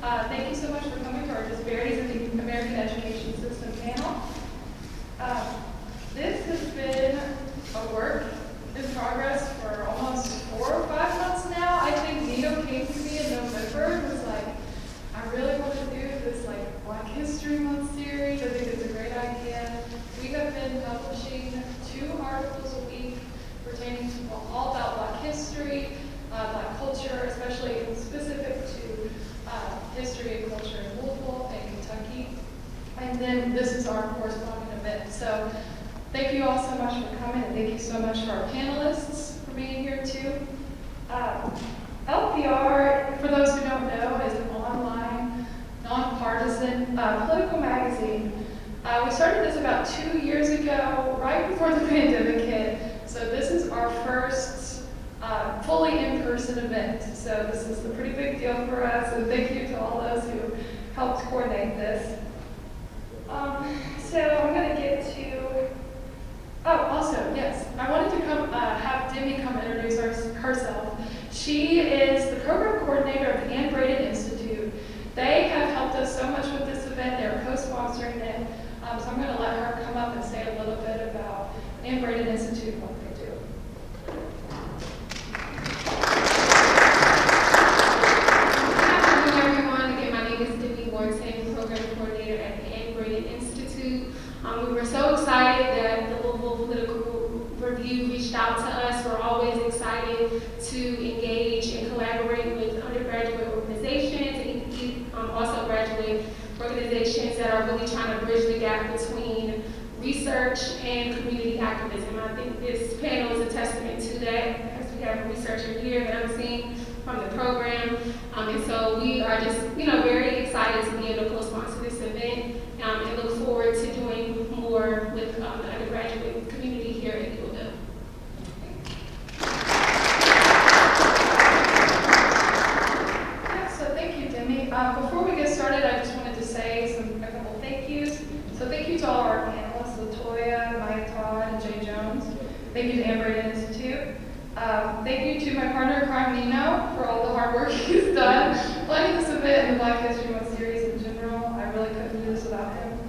Thank you so much for coming to our Disparities in the American Education System panel. This has been a work in progress for almost 4 or 5 months now. I think Nino came to me in November and was like, I really want to do this Black History Month series. I think it's a great idea. We have been publishing 2 articles a week pertaining to all about Black history, Black culture, especially specific to history and culture in Louisville and Kentucky. And then this is our corresponding event. So thank you all so much for coming, and thank you so much for our panelists for being here too. LPR, for those who don't know, is an online, nonpartisan political magazine. We started this about 2 years ago, right before the pandemic hit. So this is our first fully in-person event. So this is a pretty big deal for us, and thank you to all those who helped coordinate this. So I'm going to get to, also, yes, I wanted to have Demi come introduce herself. She is the program coordinator of the Ann Braden Institute. They have helped us so much with this event. They're co-sponsoring it. So I'm going to let her come up and say a little bit about the Ann Braden Institute and what they do. Good afternoon, everyone. Again, my name is Demi Morton, program coordinator at the Ann Braden Institute. We were so excited that the Louisville Political Review reached out to us. We're always excited to engage and collaborate with undergraduate organizations and also graduate organizations that are really trying to bridge the gap between research and community activism. I think this panel is a testament to that, as we have a researcher here that I'm seeing from the program. And so we are just, very excited to be able to co-sponsor this event and look forward to doing more with the undergraduate community here at Louisville. So thank you, Demi. Before we get started, I just wanted to say a couple thank yous. So thank you to all our panelists, LaToya, Todd, and Jay Jones. Thank you to Ann Braden Institute. Thank you to my partner in crime, Nino, for all the hard work he's done planning this event and the Black History Month series in general. I really couldn't do this without him.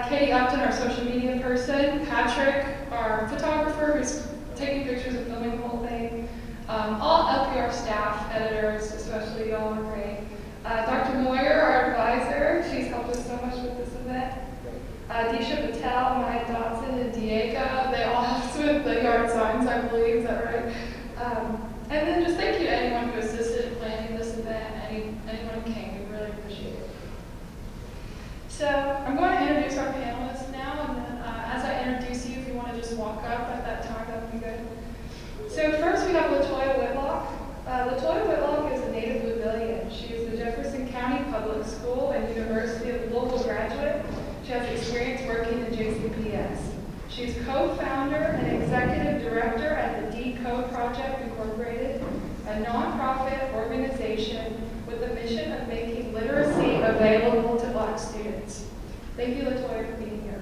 Katie Upton, our social media person. Patrick, our photographer, who's taking pictures and filming the whole thing. All LPR staff, editors, especially y'all are great. Dr. Moyer, our advisor, she's helped us so much with this event. Disha Patel, Maya Dodson, and Diego, they all helped with the yard signs, I believe, is that right? And then just thank you to anyone who assisted in planning this event, anyone who came, we really appreciate it. So I'm going to introduce our panelists now, and then as I introduce you, if you want to just walk up at that time, that would be good. So first we have LaToya Whitlock. LaToya Whitlock is a native Louisvillian. She is the Jefferson County Public School and University of Louisville graduate. She has experience working in JCPS. She's co-founder and executive director at the Decode Project Incorporated, a nonprofit organization with the mission of making literacy available to Black students. Thank you, LaToya, for being here.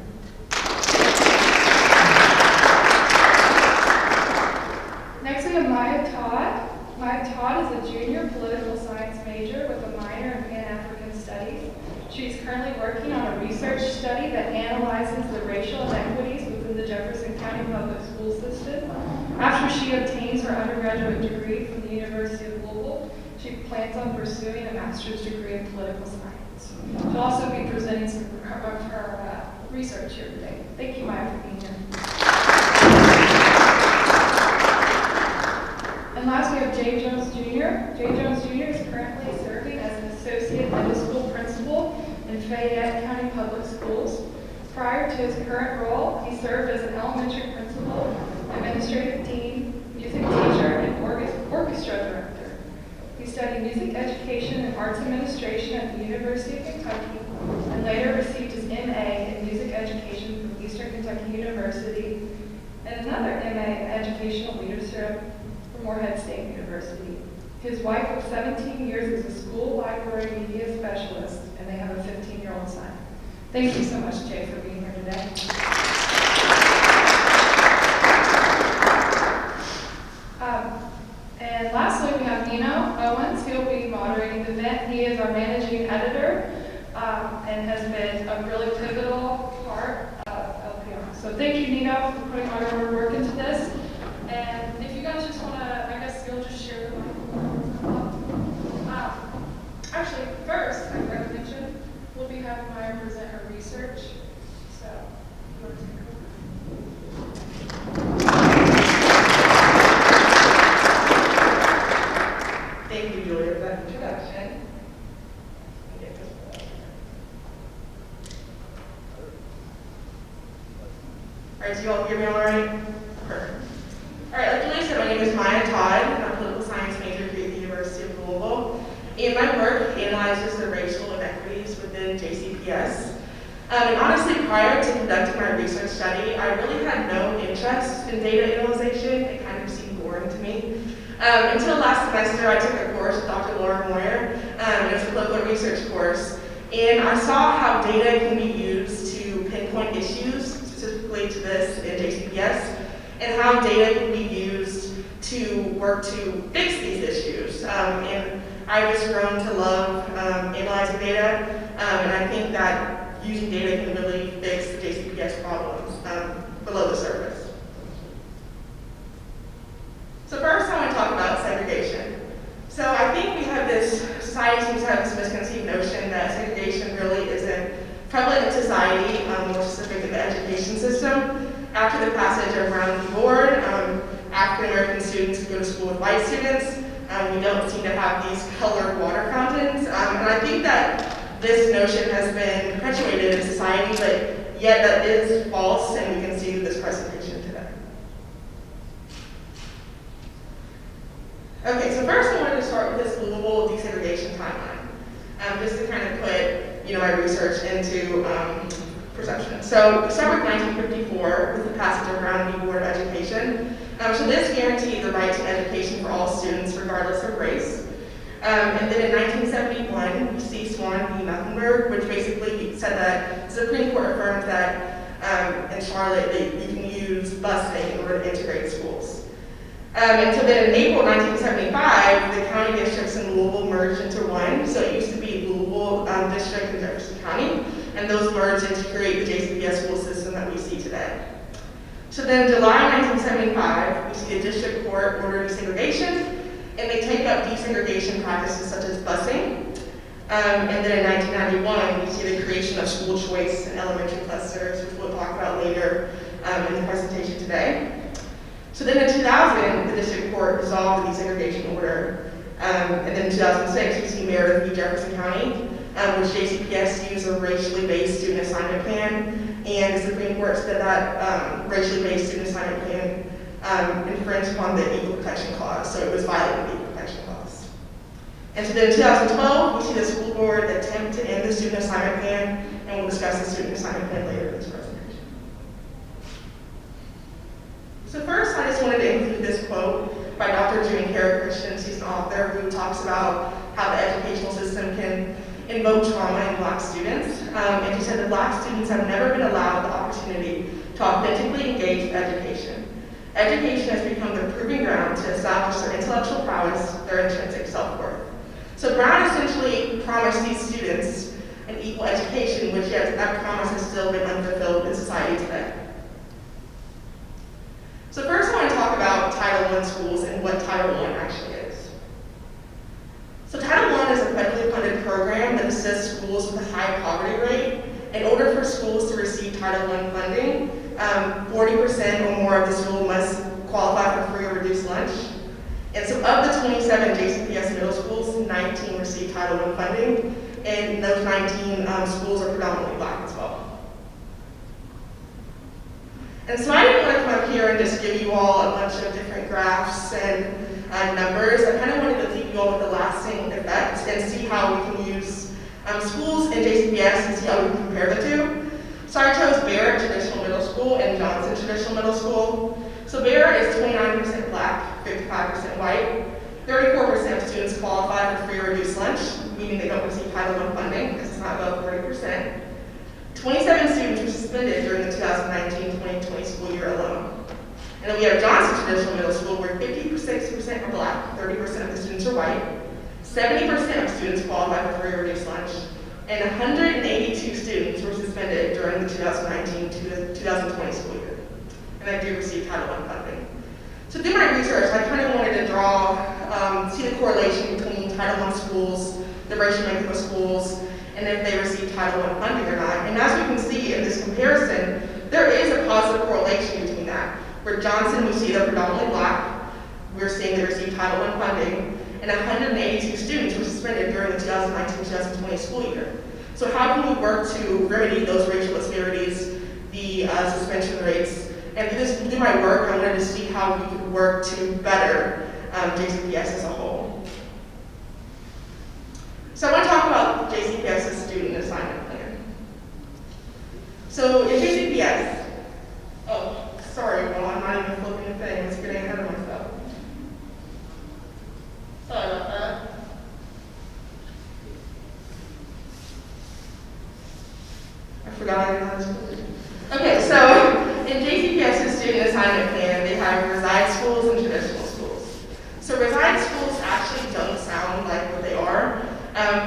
Next we have Maya Todd. Maya Todd is a junior political science major with a minor in Pan-African Studies. She's currently working on a research study that analyzes the racial inequities within the Jefferson County Public School system. After she obtains her undergraduate degree from the University of Louisville, she plans on pursuing a master's degree in political science. She'll also be presenting some of her research here today. Thank you, Maya, for being here. And last, we have Jay Jones Jr. Jay Jones Jr. is currently serving as an associate middle school principal in Fayette County Public Schools. Prior to his current role, he served as an elementary principal, administrative dean, music teacher, and orchestra director. He studied music education and arts administration at the University of Kentucky, and later received his MA in music education from Eastern Kentucky University, and another MA in educational leadership from Morehead State University. His wife of 17 years is a school library media specialist, and they have a 15-year-old son. Thank you so much, Jay, for being here today. And lastly, we have Nino Owens. He'll be moderating the event. He is our managing a really pivotal part of LPR. So thank you, Nino, for putting all your hard work into this. And if you guys just want to, I guess you'll just share the mic. Actually, first, I forgot to mention, we'll be having Maya present her research. So, you want to take over? Thank you, Julia, for that introduction. All right, so you all hear me all right? Perfect. All right, like Julia said, my name is Maya Todd, and I'm a political science major here at the University of Louisville. And my work analyzes the racial inequities within JCPS. And honestly, prior to conducting my research study, I really had no interest in data analyzation. It kind of seemed boring to me. Until last semester, I took a course with Dr. Laura Moyer, and it's a political research course. And I saw how data can be used to pinpoint issues, specifically to this in JCPS, and how data can be used to work to fix these issues. And I've just grown to love analyzing data, and I think that using data can really fix the JCPS problems below the surface. So first I want to talk about segregation. So I think we have this, society seems to have this misconceived notion that segregation really isn't prevalent in society, more specific in the education system. After the passage of Brown v. Board, African American students go to school with white students. We don't seem to have these colored water fountains. And I think that this notion has been perpetuated in society, but yet that is false, and we can see this presentation today. Okay, so first I wanted to start with this Louisville desegregation timeline, just to kind of put my research into perception. So we start with 1954 with the passage of Brown v. Board of Education. So this guaranteed the right to education for all students regardless of race. And then in 1971, we see Swan v. Mecklenburg, which basically said that the Supreme Court affirmed that in Charlotte you can use busing in order to integrate schools. And so then in April 1975, the county districts in Louisville merged into one. So it used to be Louisville District and Jefferson County, and those merged into create the JCPS school system that we see today. So then in July 1975, we see the district court order desegregation, and they take up desegregation practices such as busing. And then in 1991, we see the creation of school choice and elementary clusters, which we'll talk about later in the presentation today. So then in 2000, the district court resolved the desegregation order. And then in 2006, we see Meredith v. Jefferson County, which JCPS used a racially based student assignment plan. And the Supreme Court said that racially based student assignment plan infringed upon the Equal Protection Clause, so it was violating the Equal Protection Clause. And so then in 2012, we see the school board attempt to end the student assignment plan, and we'll discuss the student assignment plan later in this presentation. So first, I just wanted to include this quote by Dr. June Christian. She's an author who talks about how the educational system can invoke trauma in Black students. And she said that Black students have never been allowed the opportunity to authentically engage with education. Education has become the proving ground to establish their intellectual prowess, their intrinsic self-worth. So Brown essentially promised these students an equal education, which yet that promise has still been unfulfilled in society today. So first I want to talk about Title I schools and what Title I actually is. So Title I is a federally funded program that assists schools with a high poverty rate. In order for schools to receive Title I funding, 40% or more of the school must qualify for free or reduced lunch. And so of the 27 JCPS middle schools, 19 receive Title I funding, and those 19 schools are predominantly Black as well. And so I didn't want to come up here and just give you all a bunch of different graphs and numbers. I kind of wanted to leave you all with a lasting effect and see how we can use schools in JCPS and see how we can compare the two. So I chose Barrett Traditional Middle School and Johnson Traditional Middle School. So Barrett is 29% Black, 55% white. 34% of students qualify for free or reduced lunch, meaning they don't receive Title I funding because it's not above 40%. 27 students were suspended during the 2019-2020 school year alone. And then we have Johnson Traditional Middle School where 56% are Black, 30% of the students are white, 70% of students qualify for free or reduced lunch, and 182 students were suspended during the 2019 to 2020 school year. And I do receive Title I funding. So through my research, I kind of wanted to see the correlation between Title I schools, the racial makeup of schools, and if they receive Title I funding or not. And as we can see in this comparison, there is a positive correlation between that. For Johnson, we see they're predominantly Black. We're seeing they receive Title I funding, and 182 students were suspended during the 2019-2020 school year. So how can we work to remedy those racial disparities, the suspension rates? And through my work, I wanted to see how we could work to better JCPS as a whole. So I want to talk about JCPS's student assignment plan. So in JCPS, oh, sorry, well, I'm not even flipping the thing, I was getting ahead of myself. Sorry about that. I forgot I didn't have this movie. Okay, so in JCPS's student assignment plan, they have reside schools and traditional schools. So reside schools actually don't sound like what they are.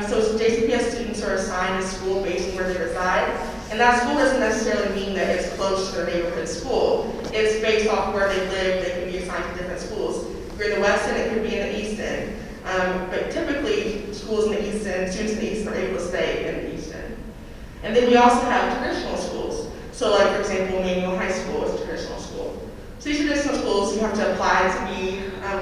So JCPS students are assigned a school based on where they reside, and that school doesn't necessarily mean that it's close to their neighborhood school. It's based off where they live, they can be assigned to different schools. If you're in the West End, it could be in the East End. But typically, schools in the East End, students in the East are able to stay in the East End. And then we also have traditional schools. So like, for example, Nino High School is a traditional school. So these traditional schools, you have to apply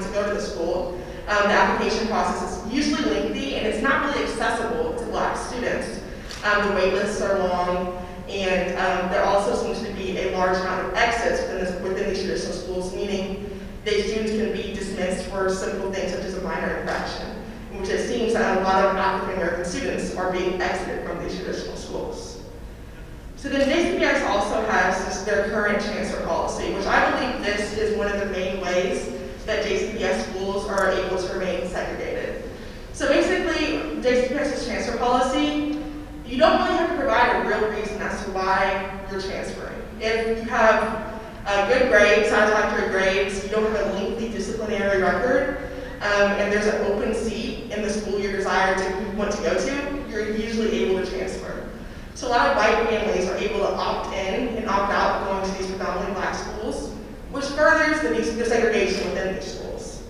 to go to the school. The application process is usually lengthy, and it's not really accessible to Black students. The wait lists are long, and there also seems to be a large amount of exits within these traditional schools, meaning that students can be dismissed for simple things such as a minor infraction, which it seems that a lot of African American students are being exited from these traditional schools. So then JCPS also has their current transfer policy, which I believe this is one of the main ways that JCPS schools are able to remain segregated. So basically, JCPS's transfer policy, you don't really have to provide a real reason as to why you're transferring. If you have good grades, satisfactory grades, you don't have a lengthy disciplinary record, and there's an open seat in the school you want to go to, you're usually able to transfer. So a lot of white families are able to opt in and opt out going to these predominantly Black schools, which furthers the segregation within these schools.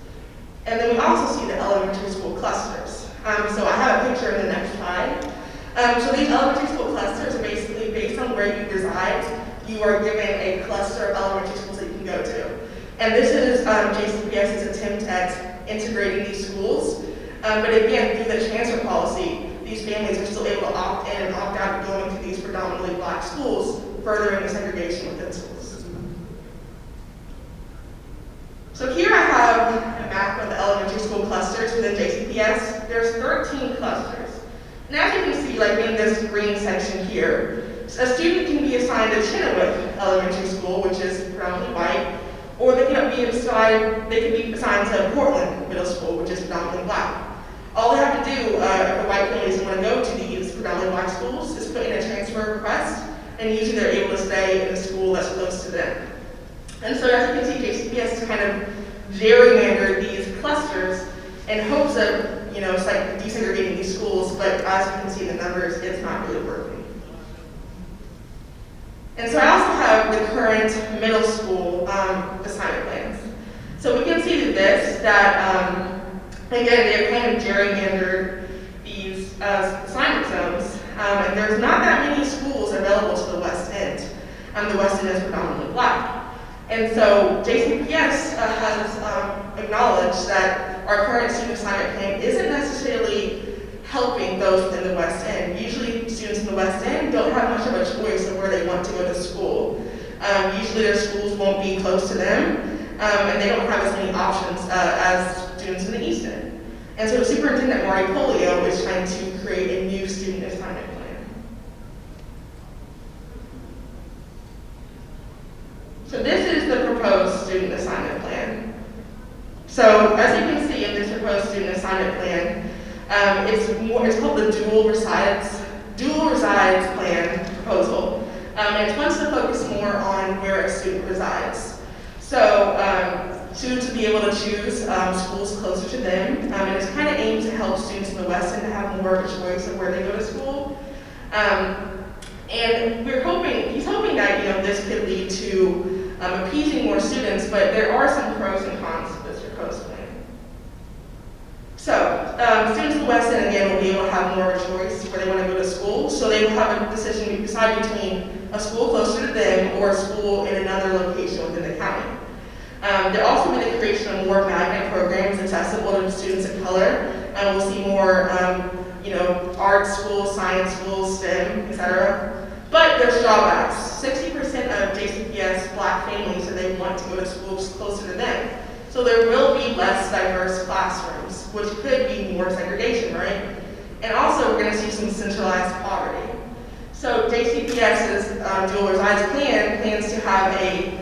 And then we also see the elementary school clusters. So I have a picture in the next slide. So these elementary school clusters are basically based on where you reside. You are given a cluster of elementary schools that you can go to. And this is JCPS's attempt at integrating these schools. But again, through the transfer policy, these families are still able to opt in and opt out of going to these predominantly Black schools, furthering the segregation within schools. So here I have a map of the elementary school clusters within JCPS. There's 13 clusters. And as you can see, like in this green section here, a student can be assigned to Chenoweth Elementary School, which is predominantly white, or they can be assigned to Portland Middle School, which is predominantly Black. All they have to do, if a white family doesn't want to go to these predominantly Black schools, is put in a transfer request, and usually they're able to stay in a school that's close to them. And so as you can see, JCPS has kind of gerrymandered these clusters in hopes of, desegregating these schools, but as you can see in the numbers, it's not really working. And so I also have the current middle school assignment plans. So we can see through this that, again, they've kind of gerrymandered these assignment zones, and there's not that many schools available to the West End. The West End is predominantly Black. And so JCPS has acknowledged that our current student assignment plan isn't necessarily helping those within the West End. Usually students in the West End don't have much of a choice of where they want to go to school. Usually their schools won't be close to them, and they don't have as many options as students in the East End. And so Superintendent Mari Polio is trying to create a new student assignment plan. So this is the proposed student assignment plan. So as you can see in this proposed student assignment plan, it's called the dual resides plan proposal. And it wants to focus more on where a student resides. So students will be able to choose schools closer to them, and it's kind of aimed to help students in the West End to have more of a choice of where they go to school. And he's hoping that, this could lead to appeasing more students, but there are some pros and cons to this proposed plan. So, students in the West End, again, will be able to have more of a choice where they want to go to school. So they will have a decision to decide between a school closer to them or a school in another location within the county. There'll also be the creation of more magnet programs accessible to students of color. And we'll see more, art schools, science schools, STEM, etc. But there's drawbacks. 60% of JCPS Black families said they want to go to schools closer to them. So there will be less diverse classrooms, which could be more segregation, right? And also we're going to see some centralized poverty. So JCPS's dual resides plans to have a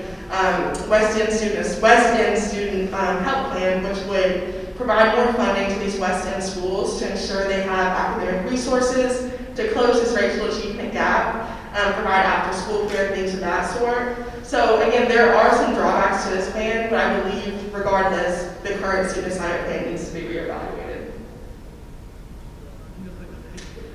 West End student help plan, which would provide more funding to these West End schools to ensure they have academic resources to close this racial achievement gap, provide after-school care, things of that sort. So again, there are some drawbacks to this plan, but I believe, regardless, the current student assignment plan needs to be reevaluated.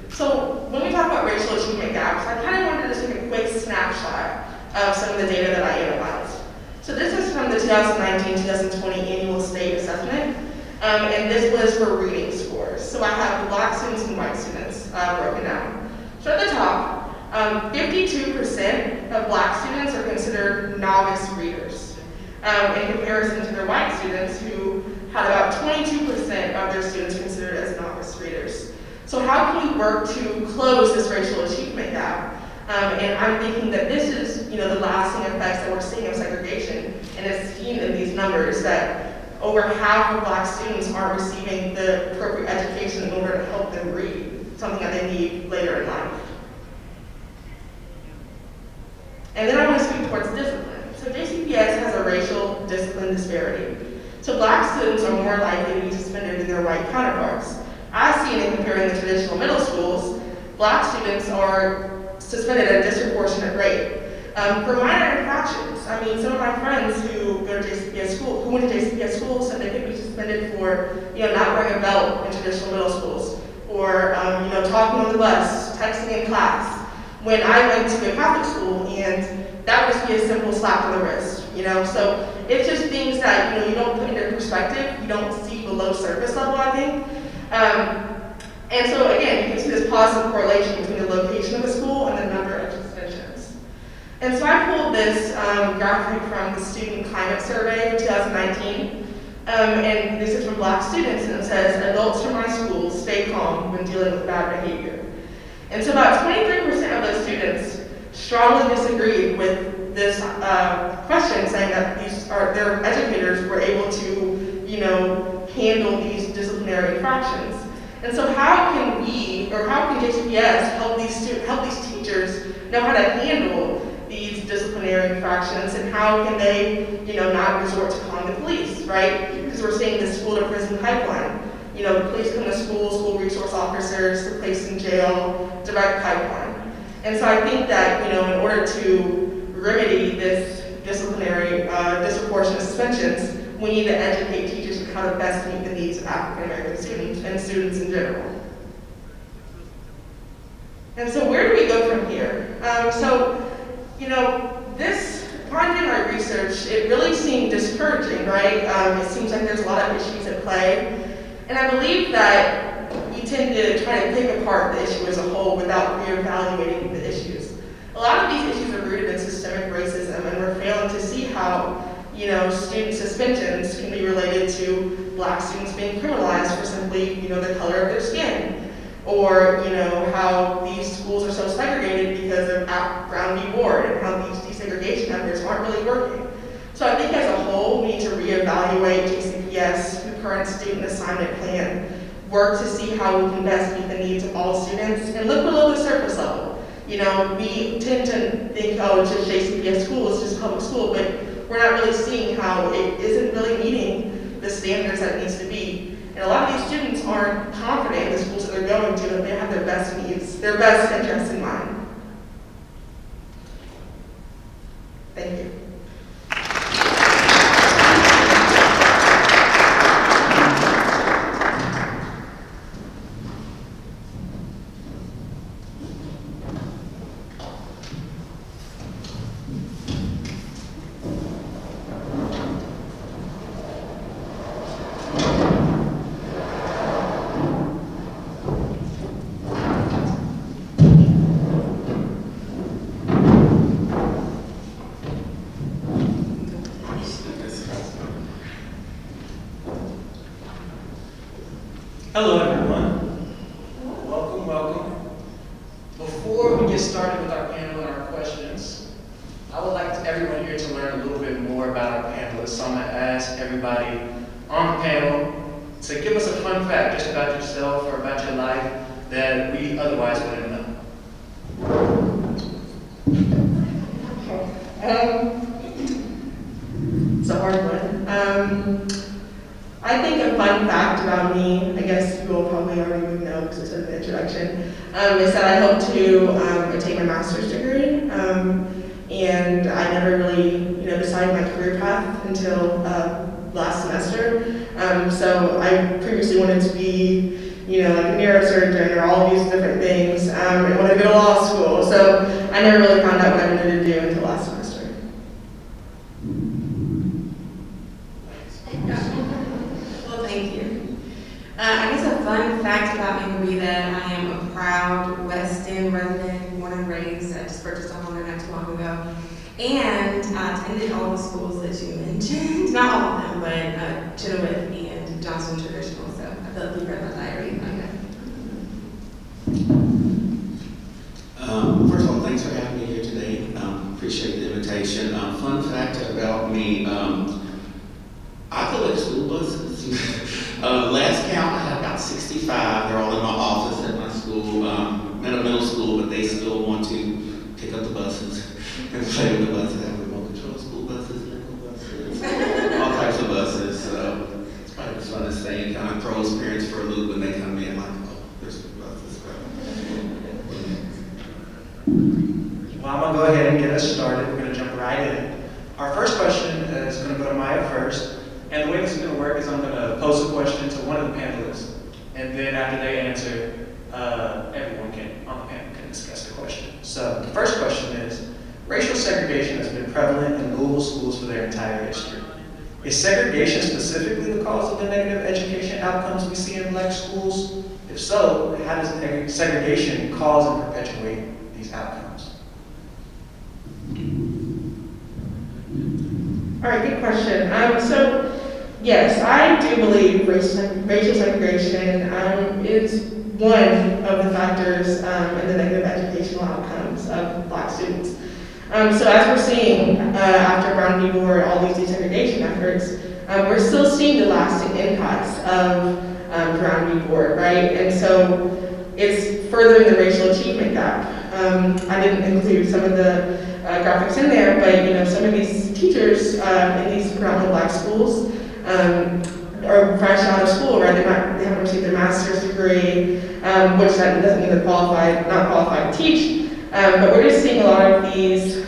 So when we talk about racial achievement gaps, I kind of wanted to take a quick snapshot of some of the data that I analyzed. So this is from the 2019-2020 annual state assessment, and this was for reading scores. So I have the Black students and white students broken down. So at the top, 52% of Black students are considered novice readers, in comparison to their white students, who had about 22% of their students considered as novice readers. So how can we work to close this racial achievement gap? And I'm thinking that this is, the lasting effects that we're seeing of segregation, and it's seen in these numbers that over half of Black students aren't receiving the appropriate education in order to help them read, something that they need later in life. And then I want to speak towards discipline. So JCPS has a racial discipline disparity. So Black students are more likely to be suspended than their white counterparts. As seen in comparing the traditional middle schools, Black students are suspended at a disproportionate rate. For minor infractions, some of my friends who go to JCPS school, who went to JCPS schools, said they could be suspended for, not wearing a belt in traditional middle schools, or talking on the bus, texting in class. When I went to a Catholic school, and that would just be a simple slap on the wrist, So it's just things that, you don't put into perspective, you don't see below surface level, I think. And so again, you can see this positive correlation between the location of the school and the number of suspensions. And so I pulled this graphic from the Student Climate Survey of 2019. And this is from Black students, and it says, adults from my school stay calm when dealing with bad behavior. And so about 23% of those students strongly disagreed with this question, saying that their educators were able to, handle these disciplinary infractions. And so how can we, or how can JCPS help these teachers know how to handle these disciplinary infractions, and how can they, not resort to calling the police, right? Because we're seeing this school to prison pipeline. The police come to school resource officers, the place in jail, direct pipeline. And so I think that, in order to remedy this disciplinary, disproportionate suspensions, we need to educate teachers on how to best meet the needs of African American students and students in general. And so where do we go from here? Upon doing my research, it really seemed discouraging, right? It seems like there's a lot of issues at play. And I believe that we tend to try to pick apart the issue as a whole without reevaluating the issues. A lot of these issues are rooted in systemic racism, and we're failing to see how, student suspensions can be related to Black students being criminalized for simply, the color of their skin, or, how these schools are so segregated because of Brown v. Ward, and how these desegregation efforts aren't really working. So I think as a whole, we need to reevaluate JCPS, the current student assignment plan, work to see how we can best meet the needs of all students, and look below the surface level. We tend to think, oh, it's just JCPS school, it's just public school, but we're not really seeing how it isn't really meeting the standards that it needs to be. And a lot of these students aren't confident in the schools that they're going to, and they have their best needs, their best interests in mind. Thank you. Hello, everyone. Welcome, welcome. Before we get started with our panel and our questions, I would like everyone here to learn a little bit more about our panelists. So I'm going to ask everybody on the panel to give us a fun fact just about yourself or about your life that we otherwise wouldn't know. It's a hard one. I think a fun fact about me, I guess you all probably already would know because it's in the introduction, is that I hope to attain my master's degree. And I never really, decided my career path until last semester. So I previously wanted to be, like a neurosurgeon or all of these different things, and wanted to go to law school. So I never really found out what I wanted to do until last semester. Well, thank you. I guess a fun fact about me would be that I am a proud West End resident, born and raised. I just purchased a home there not too long ago. And I attended all the schools that you mentioned. Not all of them, but Chenoweth and Johnson Traditional. So I feel like you read my diary. First of all, thanks for having me here today. Appreciate the invitation. Fun fact about me, I collect school buses. Last count, I had about 65. They're all in my office at my school. I'm at a middle school, but they still want to pick up the buses and play with the buses. I have remote control school buses, Lego buses, all types of buses. So it's probably the funnest thing. It kind of throws parents for a loop when they come in, like, oh, there's school buses. Well, I'm going to go ahead and get us started. We're going to jump right in. Our first question is going to go to Maya first. And the way this is going to work is I'm going to pose a question to one of the panelists. And then after they answer, everyone on the panel can discuss the question. So the first question is, racial segregation has been prevalent in Louisville schools for their entire history. Is segregation specifically the cause of the negative education outcomes we see in Black schools? If so, how does segregation cause and perpetuate these outcomes? All right, good question. So, yes, I do believe racial segregation is one of the factors in the negative educational outcomes of Black students. So as we're seeing after Brown v. Board, all these desegregation efforts, we're still seeing the lasting impacts of Brown v. Board, right? And so it's furthering the racial achievement gap. I didn't include some of the graphics in there, but some of these teachers in these predominantly Black schools are fresh out of school, right? They haven't received their master's degree, which that doesn't mean they're not qualified to teach. But we're just seeing a lot of these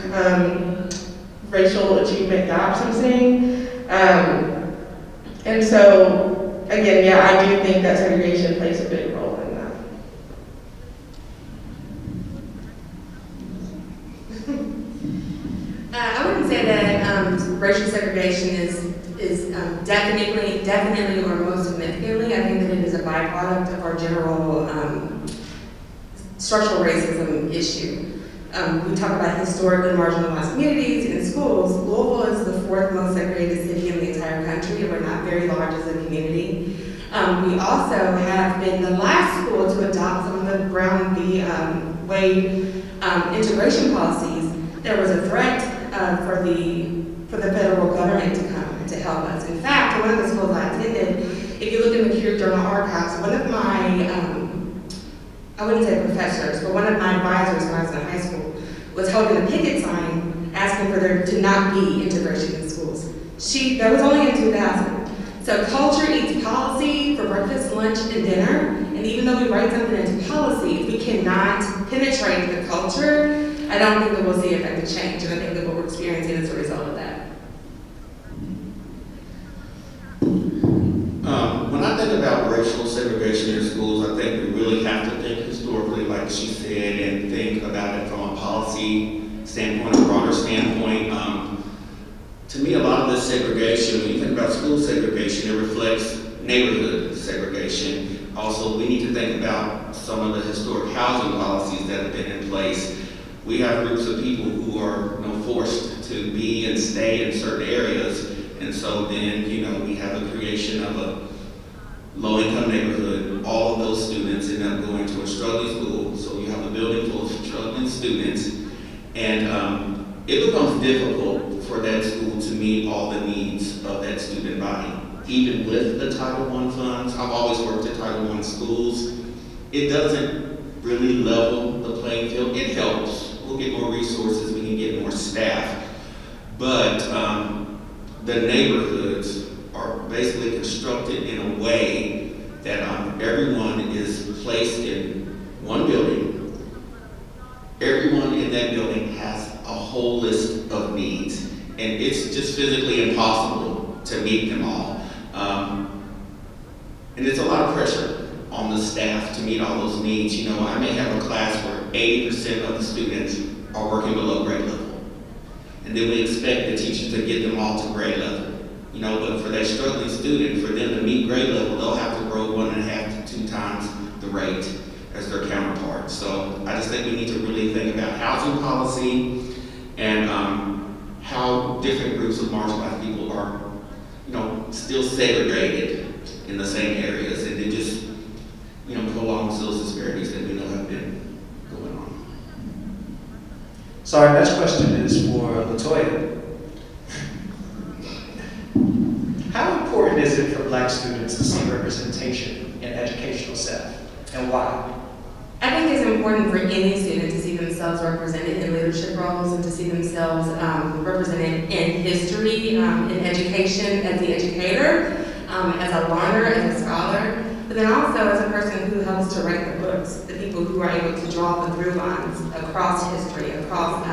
racial achievement gaps, I'm saying. And so, again, yeah, I do think that segregation plays a big role in that. I wouldn't say that racial segregation is definitely or most significantly. I think that it is a byproduct of our general structural racism issue. We talk about historically marginalized communities in schools. Louisville is the fourth most segregated city in the entire country, and we're not very large as a community. We also have been the last school to adopt some of the Brown v. Wade integration policies. There was a threat for the federal government to come and to help us. In fact, one of the schools I attended, if you look in the Cure Journal archives, one of my I wouldn't say professors, but one of my advisors when I was in high school was holding a picket sign asking for there to not be integration in schools. That was only in 2000. So culture eats policy for breakfast, lunch, and dinner. And even though we write something into policy, if we cannot penetrate the culture, I don't think that we'll see effective change. And I think that what we're experiencing is a result of that. When I think about racial segregation in schools, I think we really have to think historically, like she said, and think about it from a policy standpoint, a broader standpoint. To me, a lot of this segregation, when you think about school segregation, it reflects neighborhood segregation. Also, we need to think about some of the historic housing policies that have been in place. We have groups of people who are forced to be and stay in certain areas. And so then, we have the creation of a low-income neighborhood, all of those students end up going to a struggling school, so you have a building full of struggling students, and it becomes difficult for that school to meet all the needs of that student body. Even with the Title I funds, I've always worked at Title I schools, it doesn't really level the playing field. It helps. We'll get more resources, we can get more staff, but the neighborhoods are basically constructed in a way that everyone is placed in one building. Everyone in that building has a whole list of needs, and it's just physically impossible to meet them all. And it's a lot of pressure on the staff to meet all those needs. You know, I may have a class where 80% of the students are working below grade level, and then we expect the teachers to get them all to grade level. You know, but for that struggling student, for them to meet grade level, they'll have to grow 1.5 to 2 times the rate as their counterparts. So I just think we need to really think about housing policy and how different groups of marginalized people are, you know, still segregated in the same areas, and it just, you know, prolongs those disparities that we know have been going on. So our next question is for LaToya. How important is it for Black students to see representation in educational staff, and why? I think it's important for any student to see themselves represented in leadership roles and to see themselves represented in history, in education, as the educator, as a learner, as a scholar, but then also as a person who helps to write the books, the people who are able to draw the through lines across history, across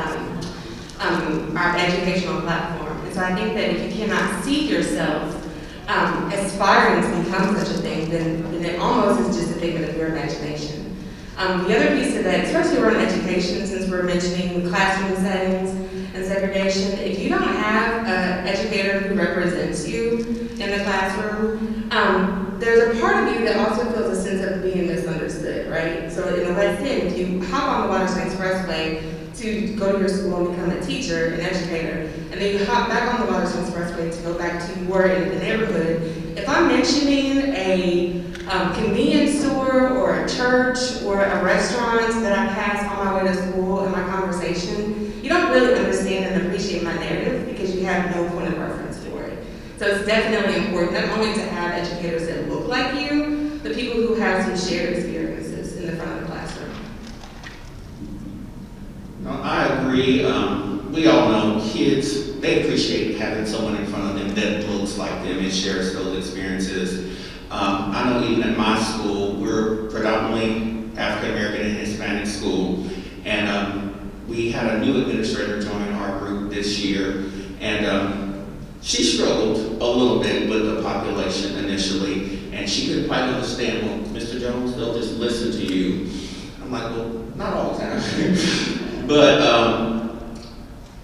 our educational platform. And so I think that if you cannot see yourself aspiring to become such a thing, then it almost is just a figment of your imagination. The other piece of that, especially around education, since we're mentioning classroom settings and segregation, if you don't have an educator who represents you in the classroom, there's a part of you that also feels a sense of being misunderstood, right? So in the West End, if you hop on the Washington Expressway to go to your school and become a teacher, an educator, and then you hop back on the Washington Expressway to go back to work in the neighborhood, if I'm mentioning a convenience store or a church or a restaurant that I pass on my way to school in my conversation, you don't really understand and appreciate my narrative because you have no point of reference for it. So it's definitely important not only to have educators that look like you, but people who have some shared experiences in the front of the classroom. No, I agree. We all know kids, they appreciate having someone in front of them that looks like them and shares those experiences. I know even at my school, we're predominantly African American and Hispanic school, and we had a new administrator join our group this year, and she struggled a little bit with the population initially, and she couldn't quite understand, well, Mr. Jones, they'll just listen to you. I'm like, well, not all the time. But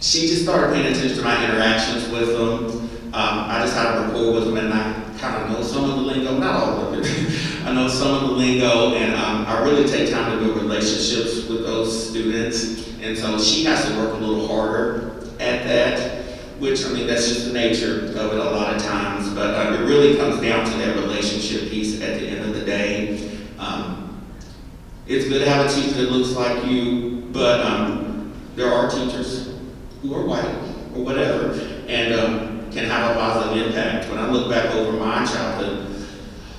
she just started paying attention to my interactions with them. I just had a rapport with them, and I kind of know some of the lingo, not all of it. I know some of the lingo, and I really take time to build relationships with those students. And so she has to work a little harder at that, which, I mean, that's just the nature of it a lot of times. But it really comes down to that relationship piece at the end of the day. It's good to have a teacher that looks like you, but there are teachers who are white or whatever, and can have a positive impact. When I look back over my childhood,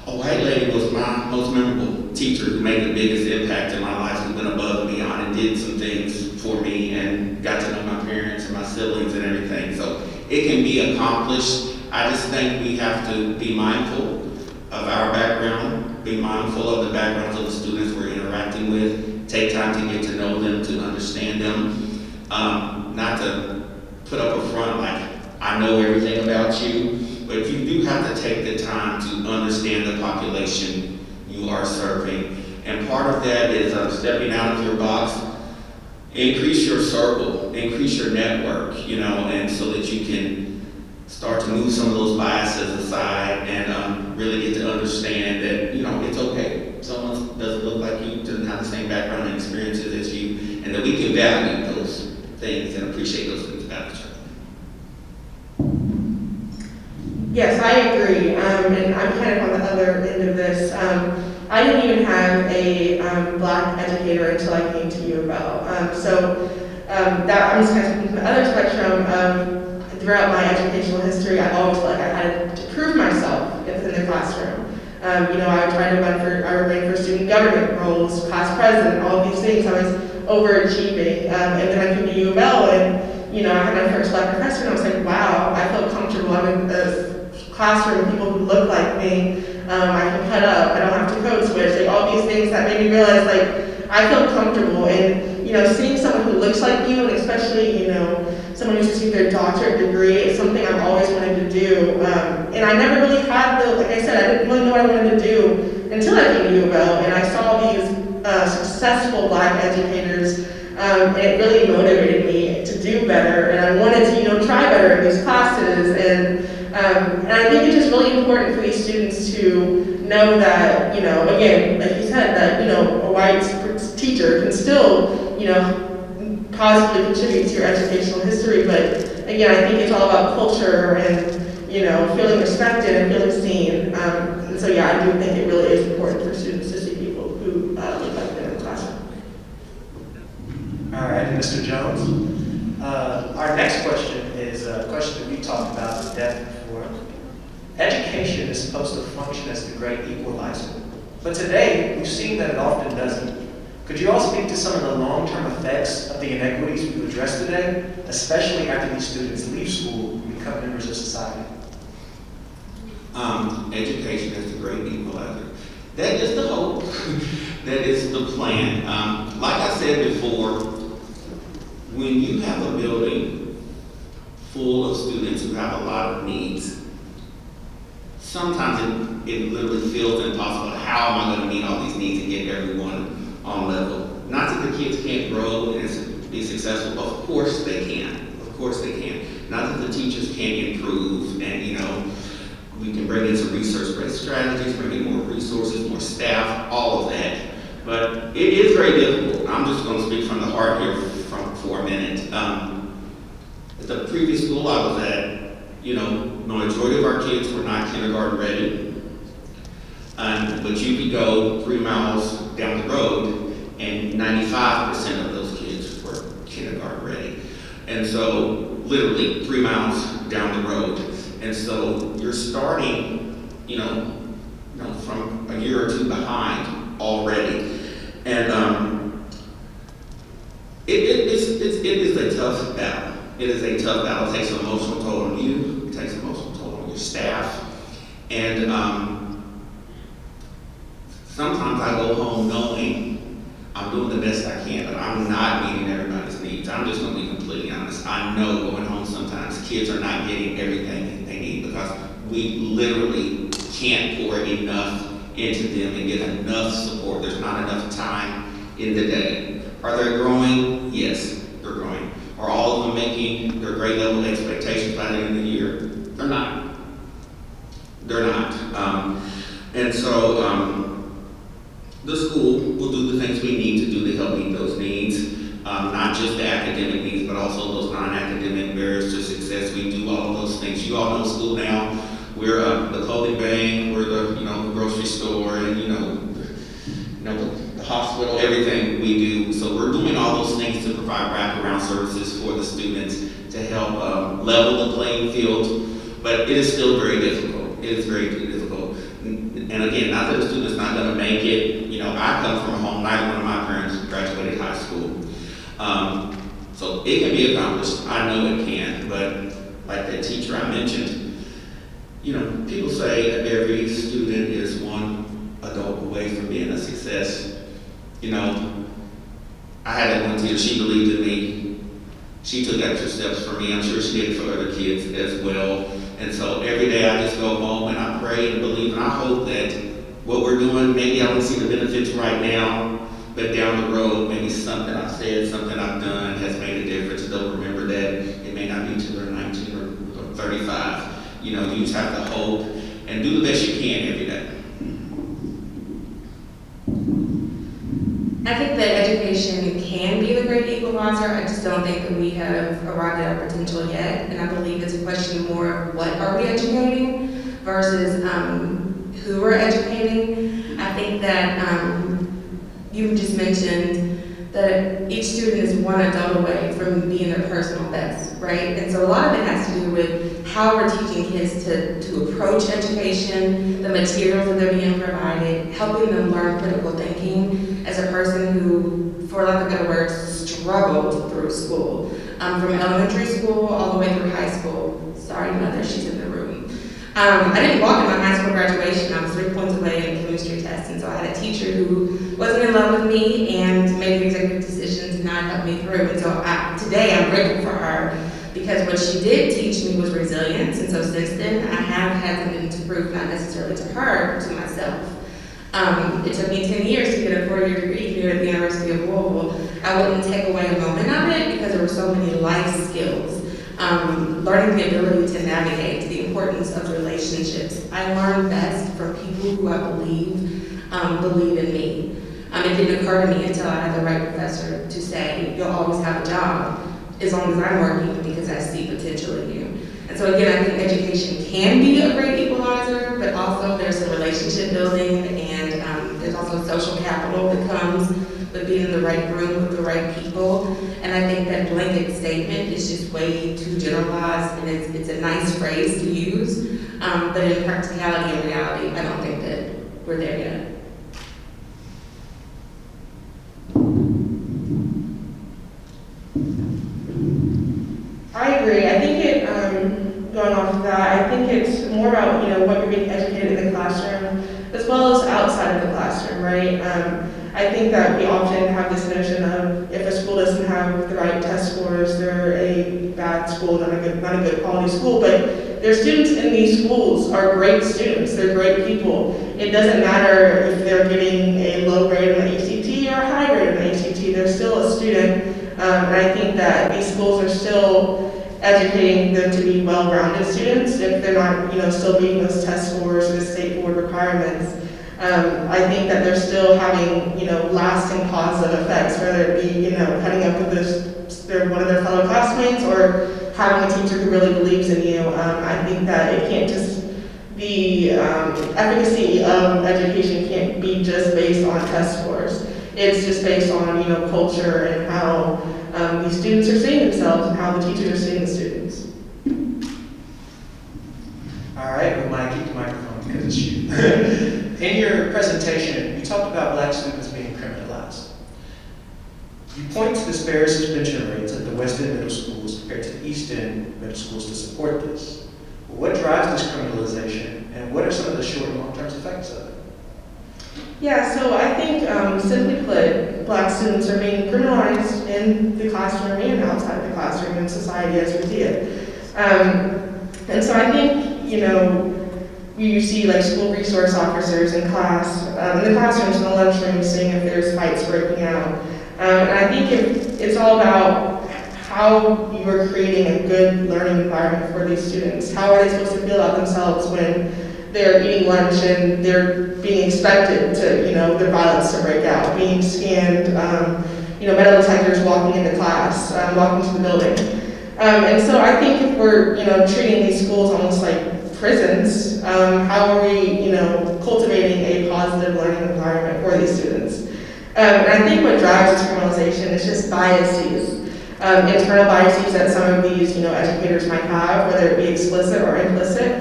a white lady was my most memorable teacher who made the biggest impact in my life, who went above and beyond and did some things for me and got to know my parents and my siblings and everything. So it can be accomplished. I just think we have to be mindful of our background, be mindful of the backgrounds of the students we're interacting with, take time to get to know them, to understand them, not to put up a front like, I know everything about you, but you do have to take the time to understand the population you are serving. And part of that is stepping out of your box, increase your circle, increase your network, you know, and so that you can start to move some of those biases aside and really get to understand that, you know, it's okay. Someone doesn't look like you, doesn't have the same background and experiences as you, and that we can value those things and appreciate those things about each other. Yes, I agree, and I'm kind of on the other end of of this. I didn't even have a Black educator until I came to U of L. That I'm just kind of speaking from the other spectrum. Throughout my educational history, I've always felt like I had to prove myself in the classroom. I would try to run for student government roles, class president, all of these things. I was overachieving. And then I came to U of L and, I had my first Black professor and I was like, wow, I felt comfortable. I'm in a classroom with people who look like me. I can cut up, I don't have to code switch, like all these things that made me realize I feel comfortable. And, seeing someone who looks like you, and especially, someone who's received their doctorate degree is something I've always wanted to do. And I never really had like I said, I didn't really know what I wanted to do until I came to U of L and I saw these successful Black educators, and it really motivated me to do better. And I wanted to, try better in these classes. And I think it's just really important for these students to know that, again, like you said, that, a white teacher can still, positively contribute to your educational history. But again, I think it's all about culture and, feeling respected and feeling seen. And so, yeah, I do think it really is important for students to see people who look like them in the classroom. All right, Mr. Jones. Our next question is a question that we talked about in depth before. Education is supposed to function as the great equalizer, but today we've seen that it often doesn't. Could you all speak to some of the long-term effects of the inequities we've addressed today, especially after these students leave school and become members of society? Education is the great equalizer. That is the hope. That is the plan. Like I said before, when you have a building full of students who have a lot of needs, sometimes it literally feels impossible. How am I going to meet all these needs and get everyone on level? Not that the kids can't grow and be successful. Of course they can. Of course they can. Not that the teachers can't improve and, we can bring in some research-based strategies, bring in more resources, more staff, all of that. But it is very difficult. I'm just going to speak from the heart here for a minute. At the previous school I was at, the majority of our kids were not kindergarten ready. But you could go 3 miles down the road and 95% of those kids were kindergarten ready. And so literally 3 miles down the road. And so you're starting, from a year or two behind already. And it is a tough battle. It is a tough battle. It takes an emotional toll on you. It takes an emotional toll on your staff. And sometimes I go home knowing I'm doing the best I can, but I'm not meeting everybody's needs. I'm just going to be completely honest. I know going home sometimes kids are not getting everything they need because we literally can't pour enough into them and get enough support. There's not enough time in the day. Are they growing? Yes, they're growing. Are all of them making their grade level expectations by the end of the year? They're not. They're not. And so the school will do the things we need to do to help meet those needs, not just the academic needs, but also those non-academic barriers to success. We do all of those things. You all know school now. We're the clothing bank, we're the grocery store, and the hospital, everything we do. So we're doing all those things to provide wraparound services for the students to help level the playing field. But it is still very difficult. It is very difficult. And again, not that the student's not going to make it. I come from a home, neither one of my parents graduated high school. So it can be accomplished. I know it can. But like that teacher I mentioned, people say that every student is one adult away from being a success. I had that one teacher, she believed in me. She took extra steps for me. I'm sure she did for other kids as well. And so every day I just go home and I pray and believe and I hope that what we're doing, maybe I don't see the benefits right now, but down the road, maybe something I've said, something I've done has made a difference. They'll remember that it may not be till they're 19 or 35. You just have to hope and do the best you can every day. I think that education can be the great equalizer. I just don't think that we have arrived at our potential yet. And I believe it's a question more of what are we educating versus who we're educating. think that you just mentioned that each student is one adult away from being their personal best, right? And so a lot of it has to do with how we're teaching kids to approach education, the materials that they're being provided, helping them learn critical thinking as a person who, for lack of better words, struggled through school. From elementary school all the way through high school. Sorry, mother, she's in the room. I didn't walk in my high school graduation. I was 3 points away in a chemistry test, and so I had a teacher who wasn't in love with me and made executive decisions and not help me through. And so today I'm grateful for her because what she did teach me was resilience. And so since then, I have had something to prove, not necessarily to her, to myself. It took me 10 years to get a 4-year degree here at the University of Louisville. I wouldn't take away a moment of it because there were so many life skills. Learning the ability to navigate, the importance of relationships. I learned best from people who I believe in me. It didn't occur to me until I had the right professor to say, you'll always have a job as long as I'm working because I see potential in you. And so again, I think education can be a great equalizer, but also there's some relationship building and there's also social capital that comes with being in the right room with the right people. And I think that blanket statement is just way too generalized, and it's a nice phrase to use, but in practicality and reality, I don't think that we're there yet. I agree. I think going off of that, I think it's more about, what you're being educated in the classroom, as well as outside of the classroom, right? I think that we often have this notion of if a school doesn't have the right test scores, they're a bad school, not a good quality school. But their students in these schools are great students. They're great people. It doesn't matter if they're getting a low grade on the ACT or a high grade on the ACT. They're still a student, and I think that these schools are still educating them to be well-rounded students if they're not, still meeting those test scores or the state board requirements. I think that they're still having, lasting positive effects, whether it be, cutting up with one of their fellow classmates or having a teacher who really believes in you. I think that it can't just be, efficacy of education can't be just based on test scores. It's just based on, culture and how these students are seeing themselves and how the teachers are seeing the students. All right, we might keep the microphone because it's you. In your presentation, you talked about Black students being criminalized. You point to disparate suspension rates at the West End middle schools compared to the East End middle schools to support this. What drives this criminalization, and what are some of the short and long-term effects of it? Yeah, so I think, simply put, Black students are being criminalized in the classroom and outside the classroom in society as we see it. And so I think, you see like school resource officers in class, in the classrooms, in the lunchrooms, seeing if there's fights breaking out. And I think it's all about how you are creating a good learning environment for these students. How are they supposed to feel about themselves when they're eating lunch and they're being expected to, their violence to break out, being scanned, metal detectors walking into class, walking to the building. And so I think if we're, treating these schools almost like prisons, how are we, cultivating a positive learning environment for these students? And I think what drives this criminalization is just biases, internal biases that some of these, educators might have, whether it be explicit or implicit.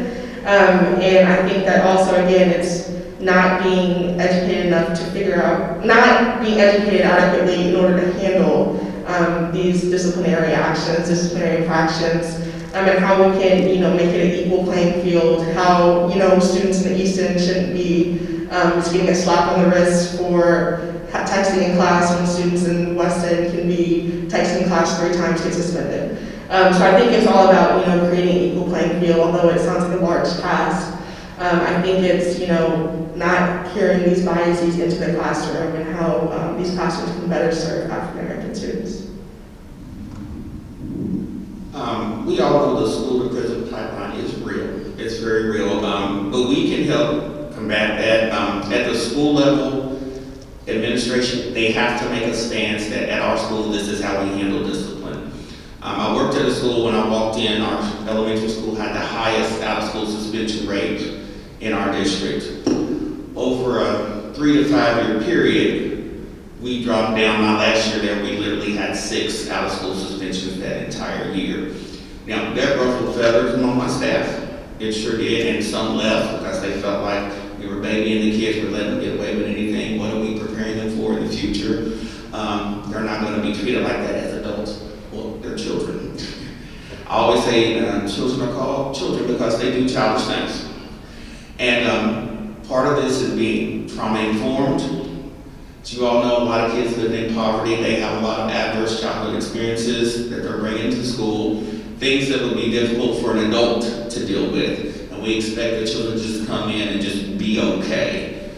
And I think that also, again, it's not being educated enough to figure out, not being educated adequately in order to handle these disciplinary actions, disciplinary infractions, and how we can, make it an equal playing field, how, students in the East End shouldn't be just getting a slap on the wrist for texting in class when students in the West End can be texting in class 3 times, get suspended. So I think it's all about, creating an equal playing field, although it sounds like a large task. I think it's, not carrying these biases into the classroom and how these classrooms can better serve African American students. We all know the school to prison pipeline is real. It's very real, but we can help combat that. At the school level, administration, they have to make a stance that at our school, this is how we handle discipline. I worked at a school when I walked in, our elementary school had the highest out-of-school suspension rate in our district. Over a 3 to 5 year period, we dropped down. My last year there, we literally had 6 out of school suspensions that entire year. Now, that ruffled feathers among my staff. It sure did, and some left because they felt like we were babying the kids, we're letting them get away with anything. What are we preparing them for in the future? They're not going to be treated like that as adults. Well, they're children. I always say children are called children because they do childish things. And part of this is being trauma-informed. As you all know, a lot of kids live in poverty. They have a lot of adverse childhood experiences that they're bringing to school, things that would be difficult for an adult to deal with. And we expect the children to just come in and just be okay.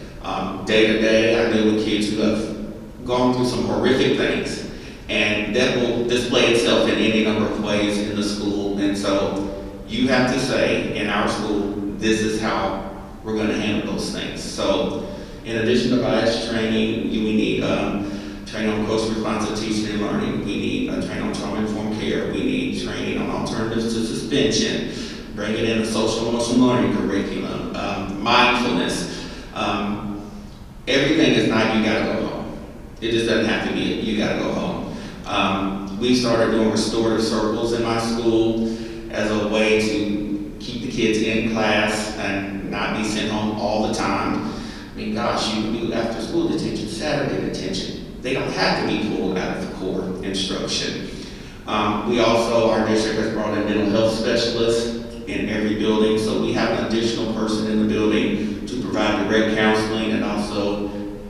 Day to day, I deal with kids who have gone through some horrific things. And that will display itself in any number of ways in the school. And so you have to say, in our school, this is how we're going to handle those things. So in addition to bias training, we need training on coach-responsive teaching and learning. We need training on trauma-informed care. We need training on alternatives to suspension, bringing in a social-emotional learning curriculum, mindfulness. Everything is not you gotta go home. It just doesn't have to be you gotta go home. We started doing restorative circles in my school as a way to keep the kids in class and not be sent home all the time. I mean, gosh, you can do after school detention, Saturday detention. They don't have to be pulled out of the core instruction. We also, our district has brought in mental health specialists in every building, so we have an additional person in the building to provide direct counseling and also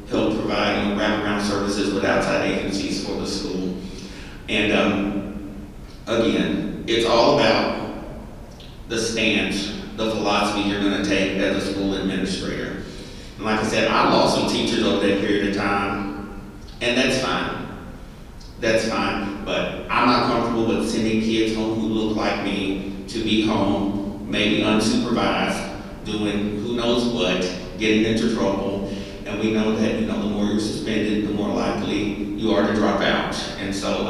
help provide wraparound services with outside agencies for the school. And again, it's all about the stance, the philosophy you're going to take as a school administrator. And like I said, I lost some teachers over that period of time, and that's fine. That's fine, but I'm not comfortable with sending kids home who look like me to be home, maybe unsupervised, doing who knows what, getting into trouble. And we know that, the more you're suspended, the more likely you are to drop out. And so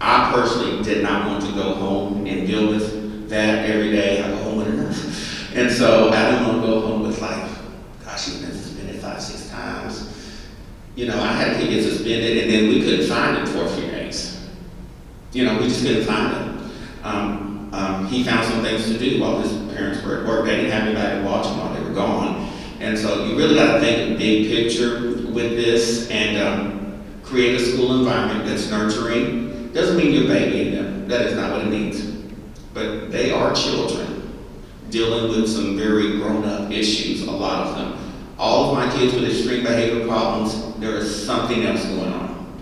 I personally did not want to go home and deal with that every day. I go home with enough. And so I didn't want to go home with like, gosh, you've been suspended 5-6 times. I had to get suspended and then we couldn't find him for a few days. We just couldn't find him. He found some things to do while his parents were at work. They didn't have anybody to watch him while they were gone. And so you really got to think big picture with this and create a school environment that's nurturing. Doesn't mean you're babying them. That is not what it means. But they are children dealing with some very grown-up issues, a lot of them. All of my kids with extreme behavior problems, there is something else going on.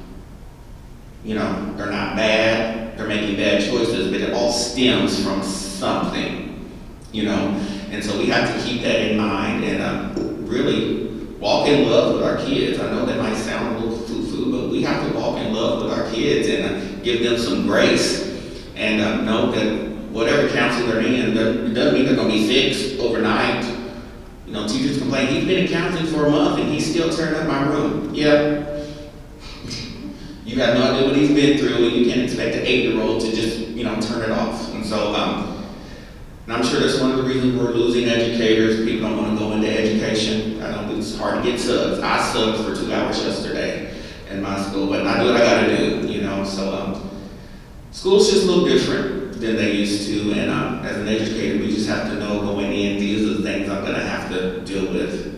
They're not bad, they're making bad choices, but it all stems from something, And so we have to keep that in mind and really walk in love with our kids. I know that might sound a little foo-foo, but we have to walk in love with our kids and give them some grace and know that whatever counsel they're in, it doesn't mean they're going to be fixed overnight. Teachers complain, he's been in counseling for a month and he's still tearing up my room. Yeah. You have no idea what he's been through, and you can't expect an 8-year-old to just, turn it off. And so, and I'm sure that's one of the reasons we're losing educators. People don't want to go into education. I know it's hard to get subs. I subbed for 2 hours yesterday in my school, but I do what I got to do, So, school's just a little different than they used to, and as an educator, we just have to know going in, these are the things I'm going to have to deal with.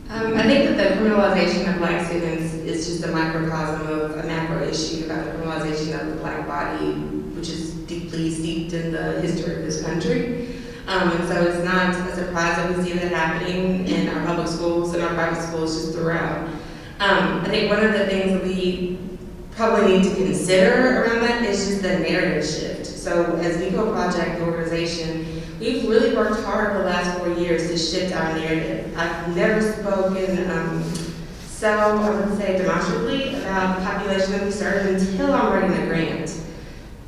I think that the criminalization of Black students is just a microcosm of a macro issue about the criminalization of the Black body, which is deeply steeped in the history of this country. And so it's not a surprise that we see that happening in our public schools and our private schools just throughout. I think one of the things that we probably need to consider around that is just the narrative shift. So as Eco Project organization, we've really worked hard for the last 4 years to shift our narrative. I've never spoken so, I would say, demonstrably about the population that we serve until I'm writing a grant.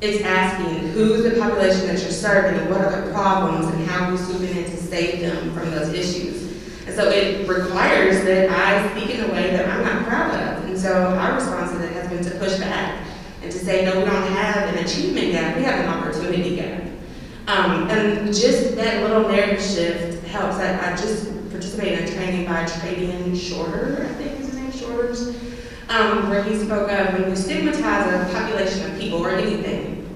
It's asking who's the population that you're serving and what are the problems and how are we swooping in to save them from those issues. And so it requires that I speak in a way that I'm not proud of. And so our response to that has been to push back and to say, no, we don't have an achievement gap, we have an opportunity gap. And just that little narrative shift helps. I just participated in a training by Tradian Shorter, I think his name, Shorters, where he spoke of when you stigmatize a population of people or anything,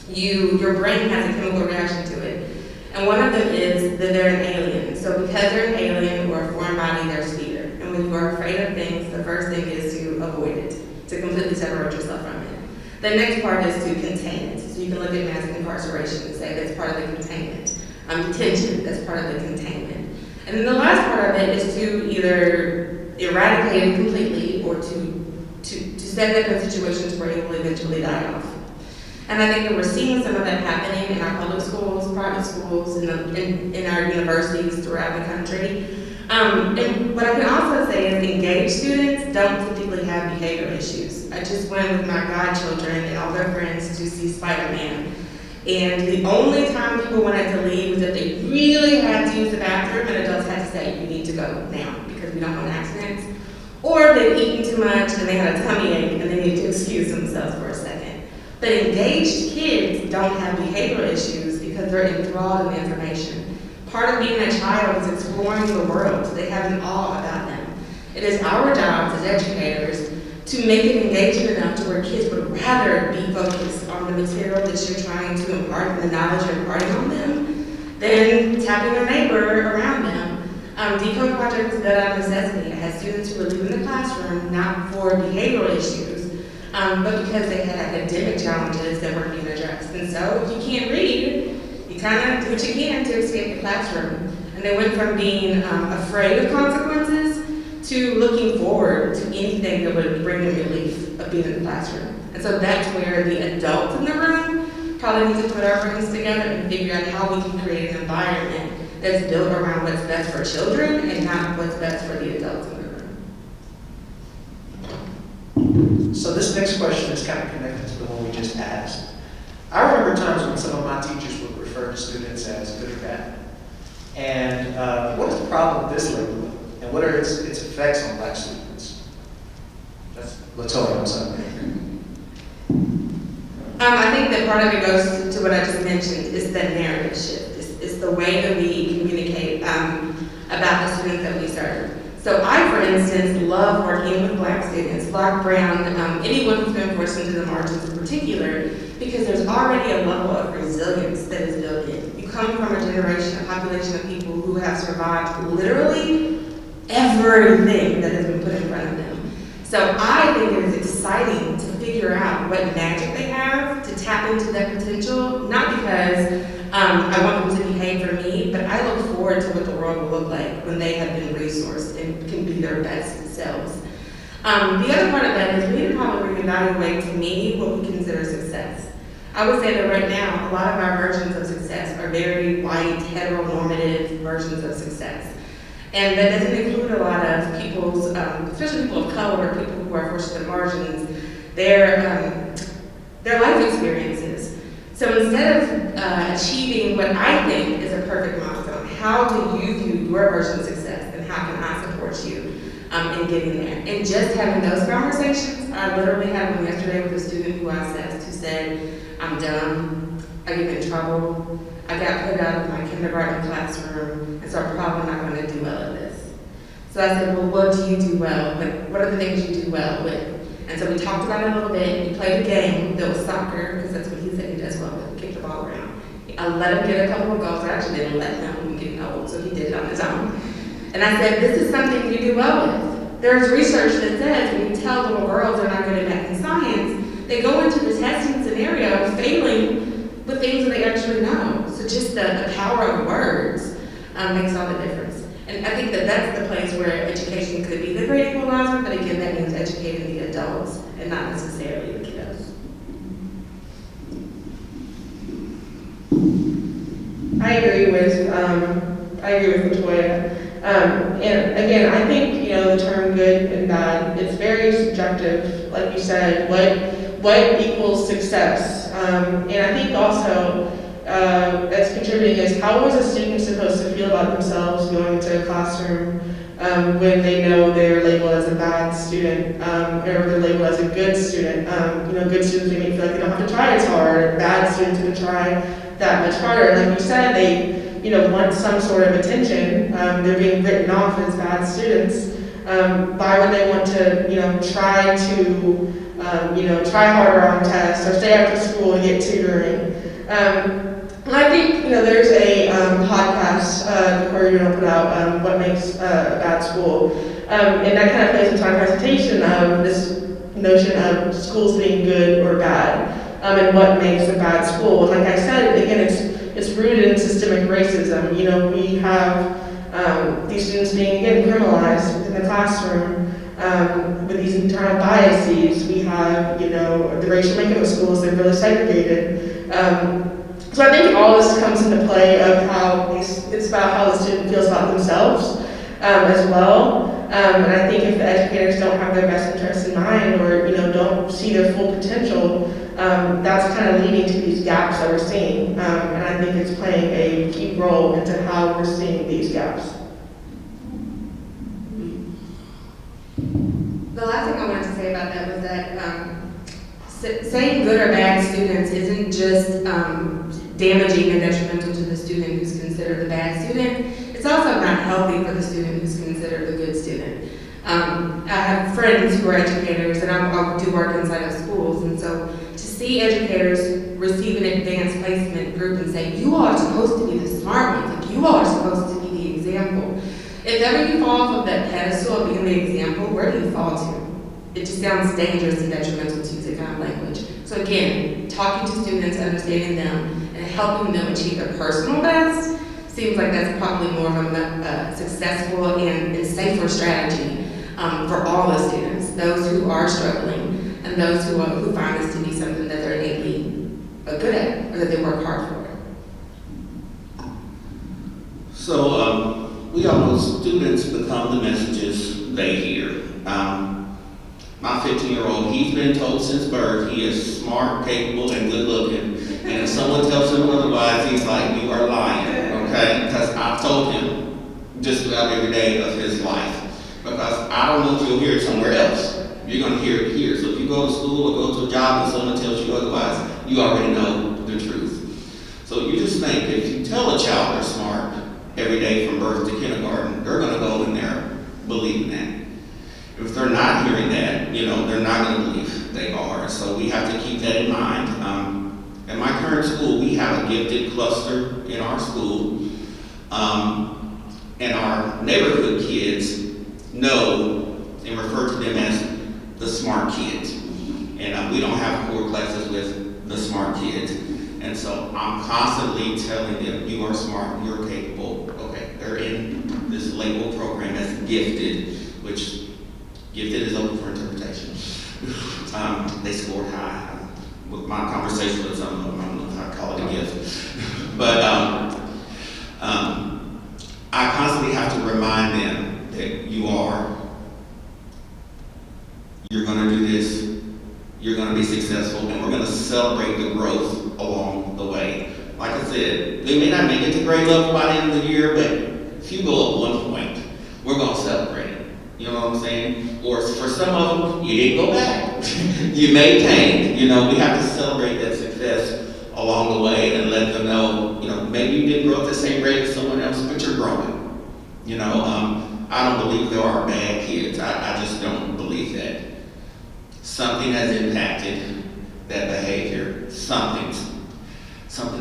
your brain has a chemical reaction to it. And one of them is that they're an alien. So because they're an alien or a foreign body, there's fear. And when you are afraid of things, the first thing is to avoid it, to completely separate yourself from it. The next part is to contain it. So you can look at mass incarceration and say that's part of the containment. Detention, that's part of the containment. And then the last part of it is to either eradicate it completely or to set them in situations where it will eventually die off. And I think that we're seeing some of that happening in our public schools, private schools, in our universities throughout the country. And what I can also say is engaged students don't typically have behavioral issues. I just went with my godchildren and all their friends to see Spider-Man. And the only time people wanted to leave was if they really had to use the bathroom and adults had to say, you need to go now because we don't want accidents. Or they'd eaten too much and they had a tummy ache and they needed to excuse themselves for a second. But engaged kids don't have behavioral issues because they're enthralled in the information. Part of being a child is exploring the world. They have an awe about them. It is our job as educators to make it engaging enough to where kids would rather be focused on the material that you're trying to impart and the knowledge you're imparting on them than tapping their neighbor around them. Decode Project was done out of necessity. I had students who were leaving the classroom not for behavioral issues, but because they had academic challenges that weren't being addressed. And so if you can't read, you kind of do what you can to escape the classroom. And they went from being afraid of consequences to looking forward to anything that would bring them relief of being in the classroom. And so that's where the adults in the room probably need to put our brains together and figure out how we can create an environment that's built around what's best for children and not what's best for the adults in the room. So this next question is kind of connected to the one we just asked. I remember times when some of my teachers would refer to students as good or bad. And what is the problem with this label? And what are its effects on Black students? That's LaToya, I'm sorry. I think that part of it goes to what I just mentioned, is the narrative shift. It's the way that we communicate about the students that we serve. So I, for instance, love working with Black students, Black, brown, anyone who's been forced into the margins in particular, because there's already a level of resilience that is built in. You come from a generation, a population of people who have survived literally everything that has been put in front of them. So I think it is exciting to figure out what magic they have to tap into that potential, not because I want them to behave for me, but I look forward to what the world will look like when they have been resourced and can be their best selves. The other part of that is we need to probably reevaluate, to me, what we consider success. I would say that right now, a lot of our versions of success are very white, heteronormative versions of success. And that doesn't include a lot of people's, especially people of color, or people who are forced to the margins, their life experiences. So instead of achieving what I think is a perfect milestone, how do you view your version of success and how can I support you in getting there? And just having those conversations, I literally had one yesterday with a student who I assessed who said, I'm dumb, I get in trouble, I got put out of my kindergarten classroom, and so I'm probably not going to do well at this. So I said, well, what do you do well? What are the things you do well with? And so we talked about it a little bit. We played a game that was soccer, because that's what he said he does well with, kick the ball around. I let him get a couple of goals. I actually didn't let him, I'm getting old, so he did it on his own. And I said, this is something you do well with. There's research that says when you tell little girls they're not good at math and science, they go into the testing scenario failing with things that they actually know. So just the power of words makes all the difference. And I think that that's the place where education could be the great equalizer, but again, that means educating the adults and not necessarily the kiddos. I agree with LaToya. And again, I think, the term good and bad, it's very subjective, like you said, what equals success. And I think also that's contributing is how is a student supposed to feel about themselves going into a classroom when they know they're labeled as a bad student or they're labeled as a good student. Good students, they may feel like they don't have to try as hard. Bad students are going to try that much harder. And like you said, they want some sort of attention. They're being written off as bad students. Why would they want to, try harder on tests or stay after school to get tutoring? And I think, there's a podcast the Courier put out, What Makes a Bad School. And that kind of plays into my presentation of this notion of schools being good or bad, and what makes a bad school. And like I said, again, it's rooted in systemic racism. We have these students being, again, criminalized within the classroom with these internal biases. We have, the racial makeup of schools, they're really segregated. So I think all this comes into play of how it's about how the student feels about themselves as well. And I think if the educators don't have their best interests in mind or, don't see their full potential, that's kind of leading to these gaps that we're seeing. And I think it's playing a key role into how we're seeing these gaps. The last thing I wanted to say about that was that saying good or bad students isn't just damaging and detrimental to the student who's considered the bad student. It's also not healthy for the student who's considered the good student. I have friends who are educators, and I do work inside of schools, and so to see educators receive an advanced placement group and say, you all are supposed to be the smart ones, like you all are supposed to be the example. If ever you fall off of that pedestal of being the example, where do you fall to? It just sounds dangerous and detrimental to use that kind of language. So again, talking to students, understanding them, and helping them achieve their personal best seems like that's probably more of a successful and safer strategy for all the students, those who are struggling and those who find this to be something that they're innately good at or that they work hard for. So we all know students become the messages they hear. My 15-year-old, he's been told since birth he is smart, capable, and good looking. And if someone tells him otherwise, he's like, you are lying, okay? Because I've told him just about every day of his life. Because I don't know if you'll hear it somewhere else. You're going to hear it here. So if you go to school or go to a job and someone tells you otherwise, you already know the truth. So you just think, if you tell a child they're smart every day from birth to kindergarten, they're going to go in there believing that. If they're not hearing that, they're not going to believe they are. So we have to keep that in mind. At my current school, we have a gifted cluster in our school. And our neighborhood kids know and refer to them as the smart kids. And we don't have core classes with the smart kids. And so I'm constantly telling them, you are smart, you're capable. Okay, they're in this label program as gifted, which gifted is open for interpretation. They scored high. With my conversation with some of them, I don't know if I call it a gift. But I constantly have to remind them that you're going to do this, you're going to be successful, and we're going to celebrate the growth along the way. Like I said, they may not make it to grade level by the end of the year, but if you go up 1 point, we're going to celebrate it. You know what I'm saying? Or for some of them, you didn't go back. You maintained. We have to celebrate that success along the way and let them know, maybe you didn't grow at the same rate as someone else, but you're growing. I don't believe there are bad kids. I just don't believe that. Something has impacted that behavior. Something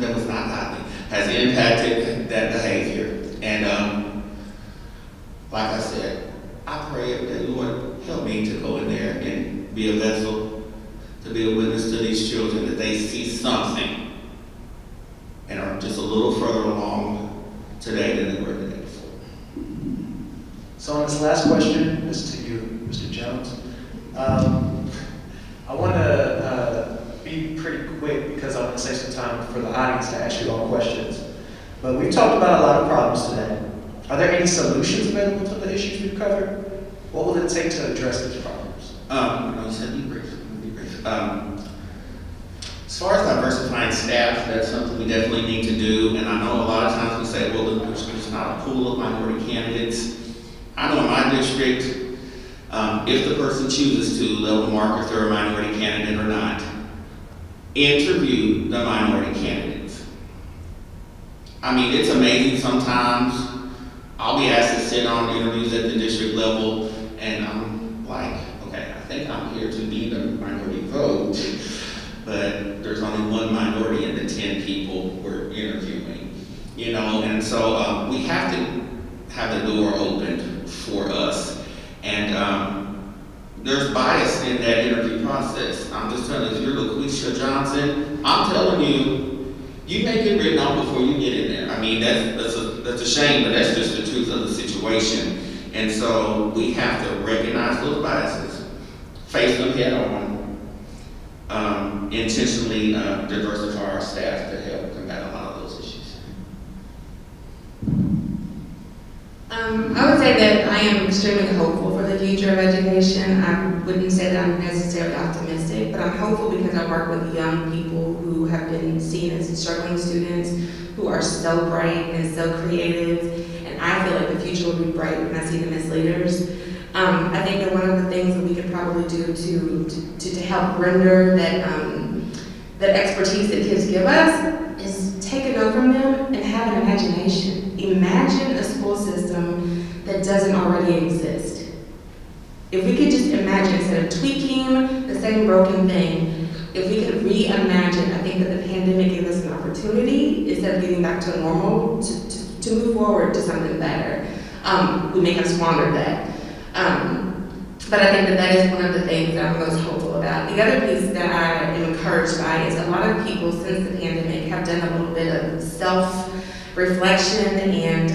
that was not godly has impacted that behavior. And like I said, I pray every day, Lord, help me to go in there and be a vessel, to be a witness to these children, that they see something and are just a little further along today than they were the day before. So on this last question, this is to you, Mr. Jones. I want to be pretty quick because I want to save some time for the audience to ask you all questions. But we've talked about a lot of problems today. Are there any solutions available to the issues we've covered? What will it take to address these problems? You said be brief. As far as diversifying staff, that's something we definitely need to do. And I know a lot of times we say, well, there's not a pool of minority candidates. I know in my district, if the person chooses to, they'll mark if they're a minority candidate or not. Interview the minority candidates. I mean, it's amazing sometimes. I'll be asked to sit on interviews at the district level, and I'm like, okay, I think I'm here to be the minority vote, but there's only one minority in the 10 people we're interviewing, you know, and so we have to have the door opened for us, and there's bias in that interview process. I'm just telling you, if you're LaQuisha Johnson, I'm telling you, you may get written off before you get in there. I mean, that's a shame, but that's just the truth of the situation. And so we have to recognize those biases, face them head on, intentionally diversify our staff to help combat a lot of those issues. I would say that I am extremely hopeful for the future of education. I wouldn't say that I'm necessarily optimistic, but I'm hopeful because I work with young people who have been seen as struggling students, who are so bright and so creative, and I feel like the future will be bright when I see them as leaders. I think that one of the things that we could probably do to help render that expertise that kids give us is take a note from them and have an imagination. Imagine a school system that doesn't already exist. If we could just imagine, instead of tweaking the same broken thing, if we could reimagine, I think that the pandemic gave us an opportunity, instead of getting back to normal, to move forward to something better. We may have squandered that. But I think that that is one of the things that I'm most hopeful about. The other piece that I am encouraged by is a lot of people since the pandemic have done a little bit of self-reflection and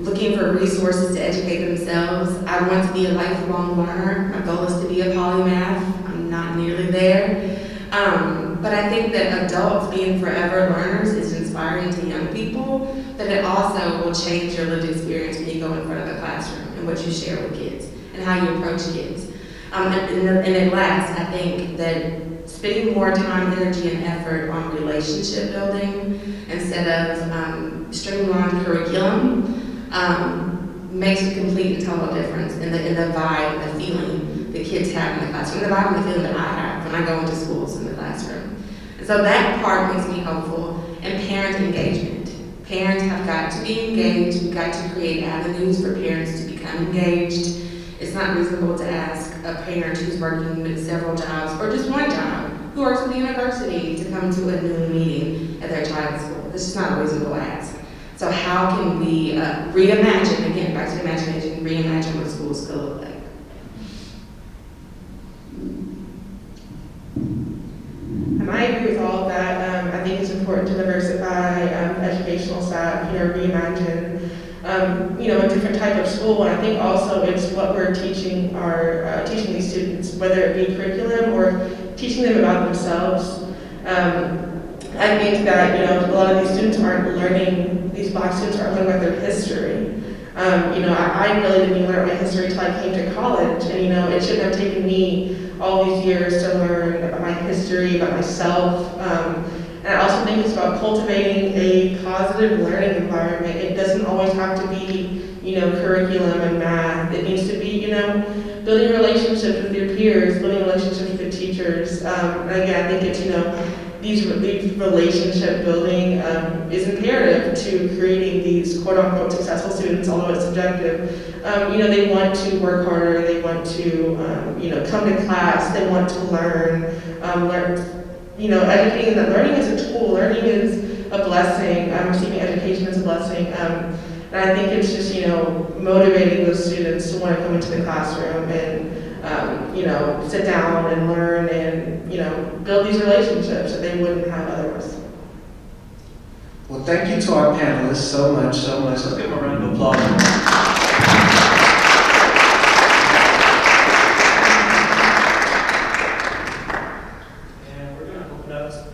looking for resources to educate themselves. I want to be a lifelong learner. My goal is to be a polymath. I'm not nearly there. But I think that adults being forever learners is inspiring to young people, but it also will change your lived experience when you go in front of the classroom and what you share with kids and how you approach kids. And at last, I think that spending more time, energy, and effort on relationship building instead of streamlined curriculum makes a complete and total difference in the vibe, the feeling that kids have in the classroom, the vibe and the feeling that I have when I go into schools in the classroom. And so that part makes me hopeful. And parent engagement. Parents have got to be engaged. We've got to create avenues for parents to become engaged. It's not reasonable to ask a parent who's working with several jobs or just one job, who works at the university, to come to a noon meeting at their child's school. This is not a reasonable ask. So how can we reimagine, again, back to imagination, reimagine what schools could look like? I agree with all of that. I think it's important to diversify educational staff, reimagine, a different type of school. And I think also it's what we're teaching teaching these students, whether it be curriculum or teaching them about themselves. I think that, a lot of these students aren't learning, these Black students aren't learning about their history. I really didn't even learn my history until I came to college, and it shouldn't have taken me all these years to learn about my history, about myself. And I also think it's about cultivating a positive learning environment. It doesn't always have to be, curriculum and math. It needs to be, building relationships with your peers, building relationships with your teachers. And again, I think it's, these relationship building is imperative to creating these quote-unquote successful students, although it's subjective. They want to work harder, they want to, come to class, they want to learn, educating them. Learning is a tool, learning is a blessing, receiving education is a blessing. And I think it's just, motivating those students to want to come into the classroom and, sit down and learn and, build these relationships that they wouldn't have otherwise. Well, thank you to our panelists so much. Let's give them a round of applause.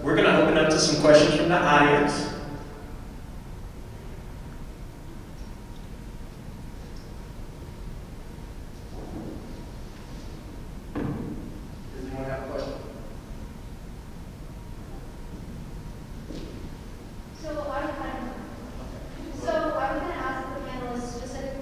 We're going to open up to some questions from the audience. Does anyone have a question? So I was going to ask the panelists specifically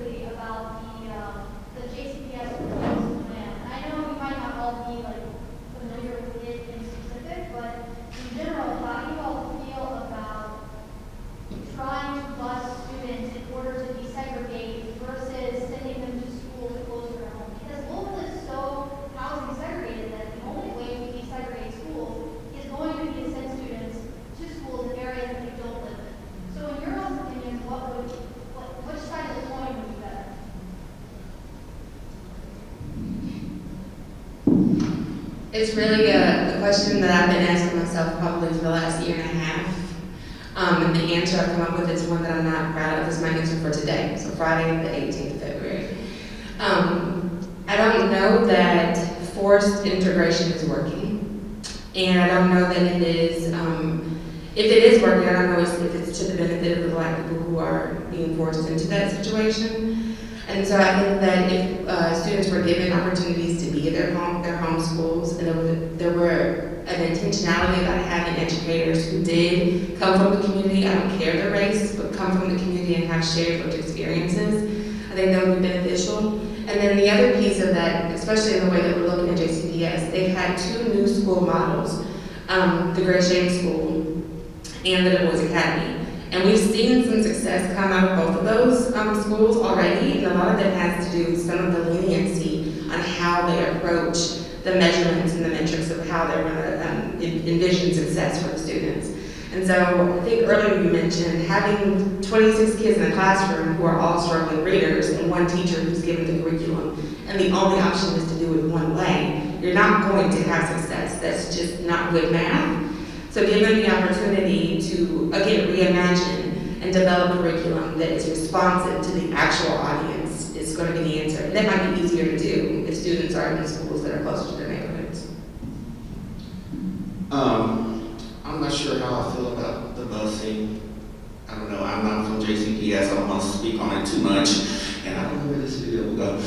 It's really a question that I've been asking myself probably for the last year and a half. And the answer I've come up with is one that I'm not proud of. It's my answer for today, so Friday, the 18th of February. I don't know that forced integration is working, and I don't know that it is, if it is working, I don't know if it's to the benefit of the Black people who are being forced into that situation. And so I think that if students were given opportunities to be at their home schools, and there were an intentionality about having educators who did come from the community, I don't care their race, but come from the community and have shared lived experiences, I think that would be beneficial. And then the other piece of that, especially in the way that we're looking at JCPS, they've had 2 new school models, the Gray Shade School and the Du Bois Academy. And we've seen some success come out of both of those schools already, and a lot of that has to do with some of the leniency on how they approach the measurements and the metrics of how they're going to envision success for the students. And so I think earlier you mentioned having 26 kids in a classroom who are all struggling readers and one teacher who's given the curriculum, and the only option is to do it one way. You're not going to have success. That's just not good math. So given the opportunity to, again, reimagine and develop curriculum that is responsive to the actual audience is going to be the answer. And that might be easier to do if students are in schools that are closer to their neighborhoods. I'm not sure how I feel about the busing. I don't know, I'm not from JCPS, I don't want to speak on it too much, and I don't know where this video will go.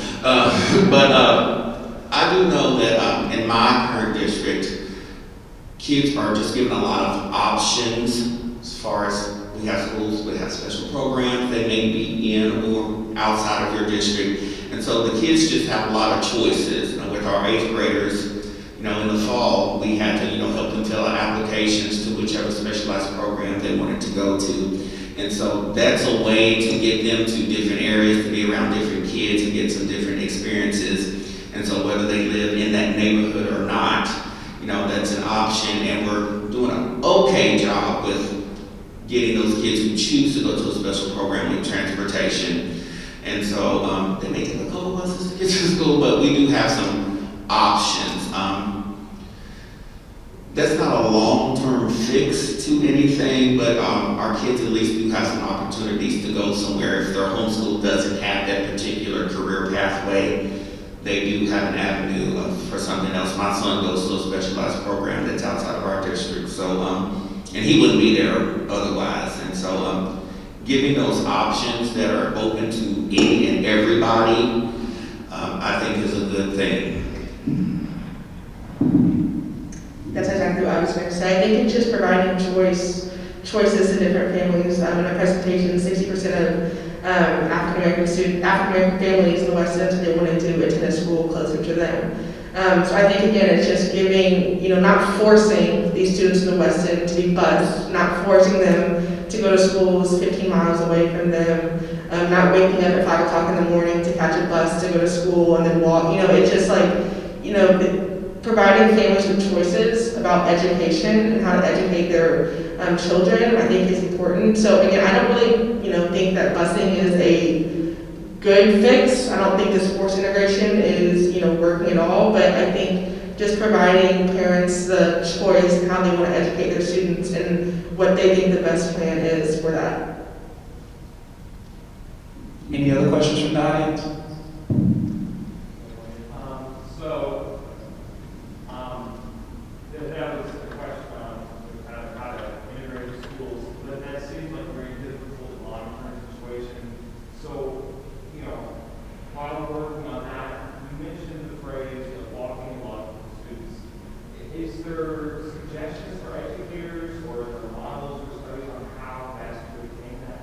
I do know that in my current district, kids are just given a lot of options as far as we have schools that have special programs they may be in or outside of your district. And so the kids just have a lot of choices. And with our 8th graders, in the fall, we had to, help them fill out applications to whichever specialized program they wanted to go to. And so that's a way to get them to different areas, to be around different kids and get some different experiences. And so whether they live in that neighborhood or not, that's an option, and we're doing an okay job with getting those kids who choose to go to a special program with transportation. And so they may take a couple buses to get to school, but we do have some options. That's not a long-term fix to anything, but our kids at least do have some opportunities to go somewhere. If their homeschool doesn't have that particular career pathway, they do have an avenue for something else. My son goes to a specialized program that's outside of our district, so and he wouldn't be there otherwise. And so giving those options that are open to any and everybody, I think is a good thing. That's exactly what I was going to say. I think it's just providing choices to different families. In my presentation, 60% of African-American families in the West End said they wanted to attend a school closer to them. So I think, again, it's just giving, not forcing these students in the West End to be bused, not forcing them to go to schools 15 miles away from them, not waking up at 5 o'clock in the morning to catch a bus to go to school and then walk. It's just like, providing families with choices about education and how to educate their children, I think is important. So again, I don't really, think that busing is a good fix. I don't think this forced integration is, working at all, but I think just providing parents the choice in how they want to educate their students and what they think the best plan is for that. Any other questions from the audience? That was a question on kind of how to integrate schools, but that seems like a very difficult long-term situation. So, while we're working on that, you mentioned the phrase walking along with students. Is there suggestions for educators or are there models or studies on how best to attain that?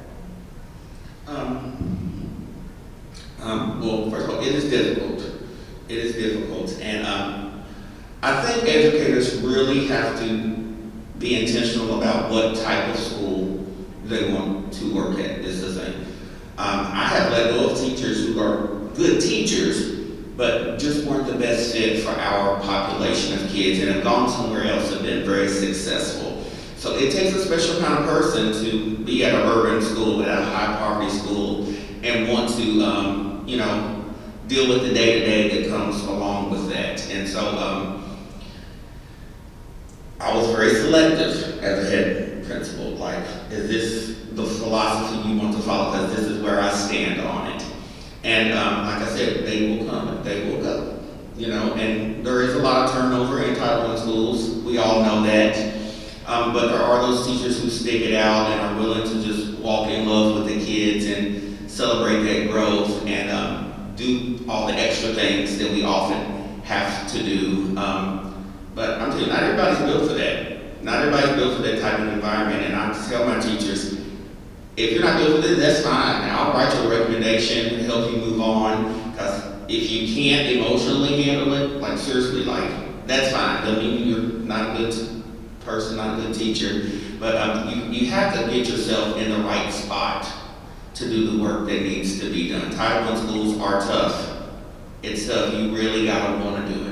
Well, first of all, it is difficult. It is difficult, and I think educators really have to be intentional about what type of school they want to work at, is the thing. I have let go of teachers who are good teachers, but just weren't the best fit for our population of kids and have gone somewhere else and been very successful. So it takes a special kind of person to be at an urban school, at a high poverty school, and want to, deal with the day-to-day that comes along with that. And so I was very selective as a head principal. Like, is this the philosophy you want to follow? Because this is where I stand on it. And like I said, they will come and they will go. You know, and there is a lot of turnover in Title I schools. We all know that. But there are those teachers who stick it out and are willing to just walk in love with the kids and celebrate that growth and do all the extra things that we often have to do. But I'm telling you, not everybody's built for that. Not everybody's built for that type of environment. And I tell my teachers, if you're not built for this, that's fine. And I'll write you a recommendation to help you move on. Because if you can't emotionally handle it, like seriously, like that's fine. Doesn't mean you're not a good person, not a good teacher. But you have to get yourself in the right spot to do the work that needs to be done. Title I schools are tough. It's tough. You really gotta want to do it.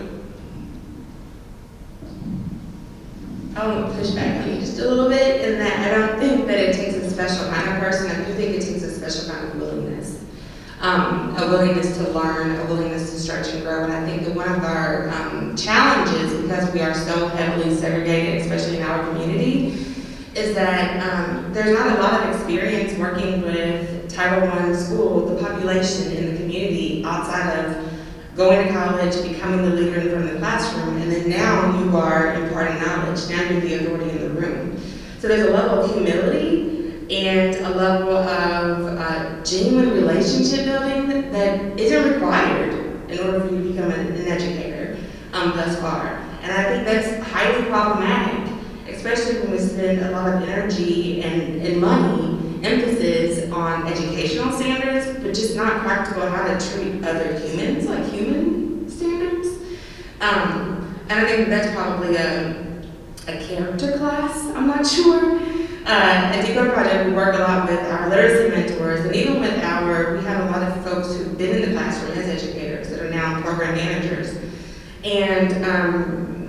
I want to push back on you just a little bit in that I don't think that it takes a special kind of person. I do think it takes a special kind of willingness. A willingness to learn, a willingness to stretch and grow. And I think that one of our challenges, because we are so heavily segregated, especially in our community, is that there's not a lot of experience working with Title I school, the population in the community outside of going to college, becoming the leader in front of the classroom, and then now you are imparting knowledge. Now you're the authority in the room. So there's a level of humility and a level of genuine relationship building that isn't required in order for you to become an educator thus far. And I think that's highly problematic, especially when we spend a lot of energy and money, emphasis on educational standards, but just not practical how to treat other humans, like human standards. And I think that's probably a character class, I'm not sure. At Deeper Project, we work a lot with our literacy mentors, and even with we have a lot of folks who've been in the classroom as educators that are now program managers. And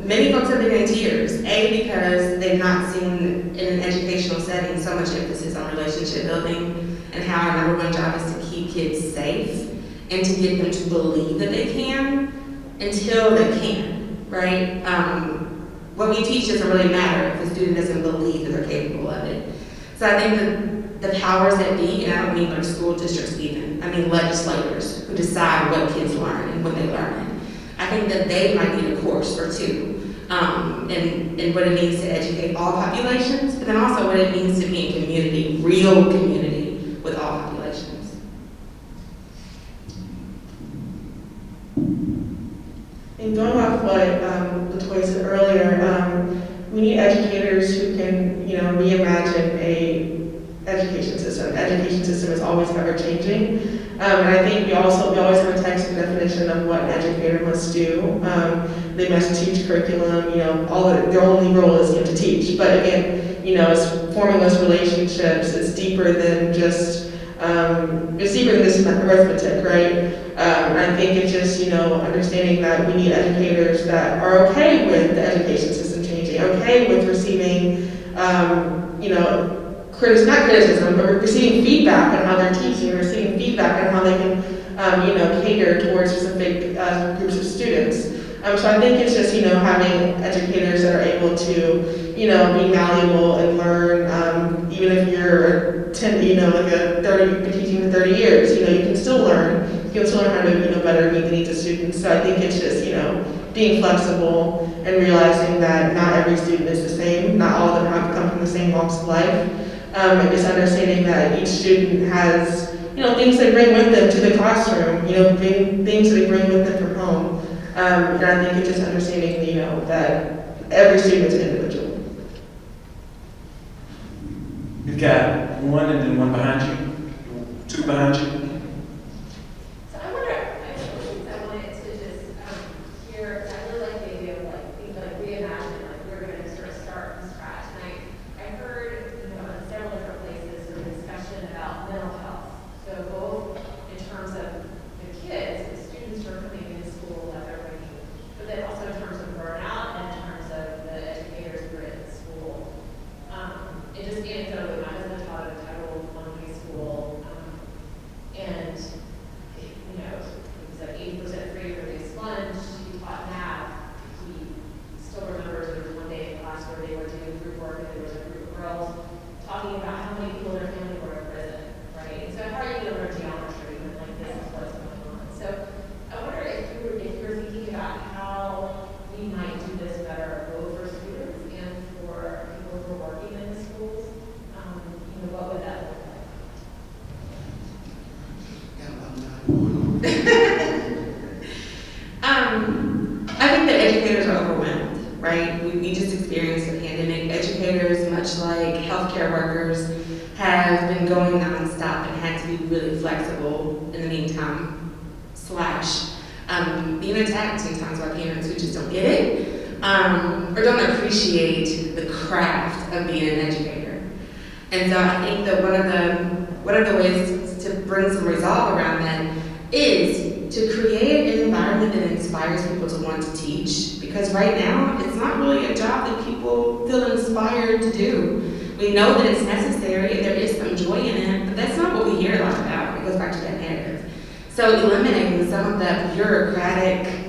many folks have been in tears, because they've not seen in an educational setting so much emphasis on relationship building and how our number one job is to keep kids safe and to get them to believe that they can until they can, right? What we teach doesn't really matter if the student doesn't believe that they're capable of it. So I think that the powers that be, and I don't mean like school districts even, I mean legislators who decide what kids learn and when they learn it. I think that they might need a course or two in what it means to educate all populations, but then also what it means to be in community, real community with all populations. And going off what LaToya said earlier, we need educators who can, reimagine a education system. Education system is always ever changing, and I think we always have a textbook definition of what an educator must do. They must teach curriculum. Their only role is to teach. But again, it's forming those relationships. It's deeper than just arithmetic, right? And I think it's just, understanding that we need educators that are okay with the education system changing, okay with receiving, not criticism, but receiving feedback on how they're teaching, receiving feedback on how they can, cater towards specific groups of students. So I think it's just, having educators that are able to, be malleable and learn, even if you're you've been teaching for 30 years, you can still learn. You can still learn how to, better meet the needs of students. So I think it's just, being flexible and realizing that not every student is the same. Not all of them have to come from the same walks of life. And just understanding that each student has, things they bring with them to the classroom, things they bring with them from home. And I think it's just understanding, that every student is an individual. You've got one and then one behind you, two behind you. So I wonder, I wanted to just hear, I really like the idea of reimagine, we're going to sort of start from scratch. And I heard, in several different places, a discussion about mental health. So both in terms of the kids, the students who are coming into school that they're bringing, but then also in terms of burnout and in terms of the educators who are in school. It just anecdotally, my husband taught at a Title I high school, and much like healthcare workers have been going nonstop and had to be really flexible in the meantime, slash being attacked sometimes by parents who just don't get it, or don't appreciate the craft of being an educator. And so I think that one of the ways to bring some resolve around that is to create an environment that inspires people to want to teach. Because right now, it's not really a job that people feel inspired to do. We know that it's necessary and there is some joy in it, but that's not what we hear a lot about. It goes back to that narrative. So eliminating some of the bureaucratic,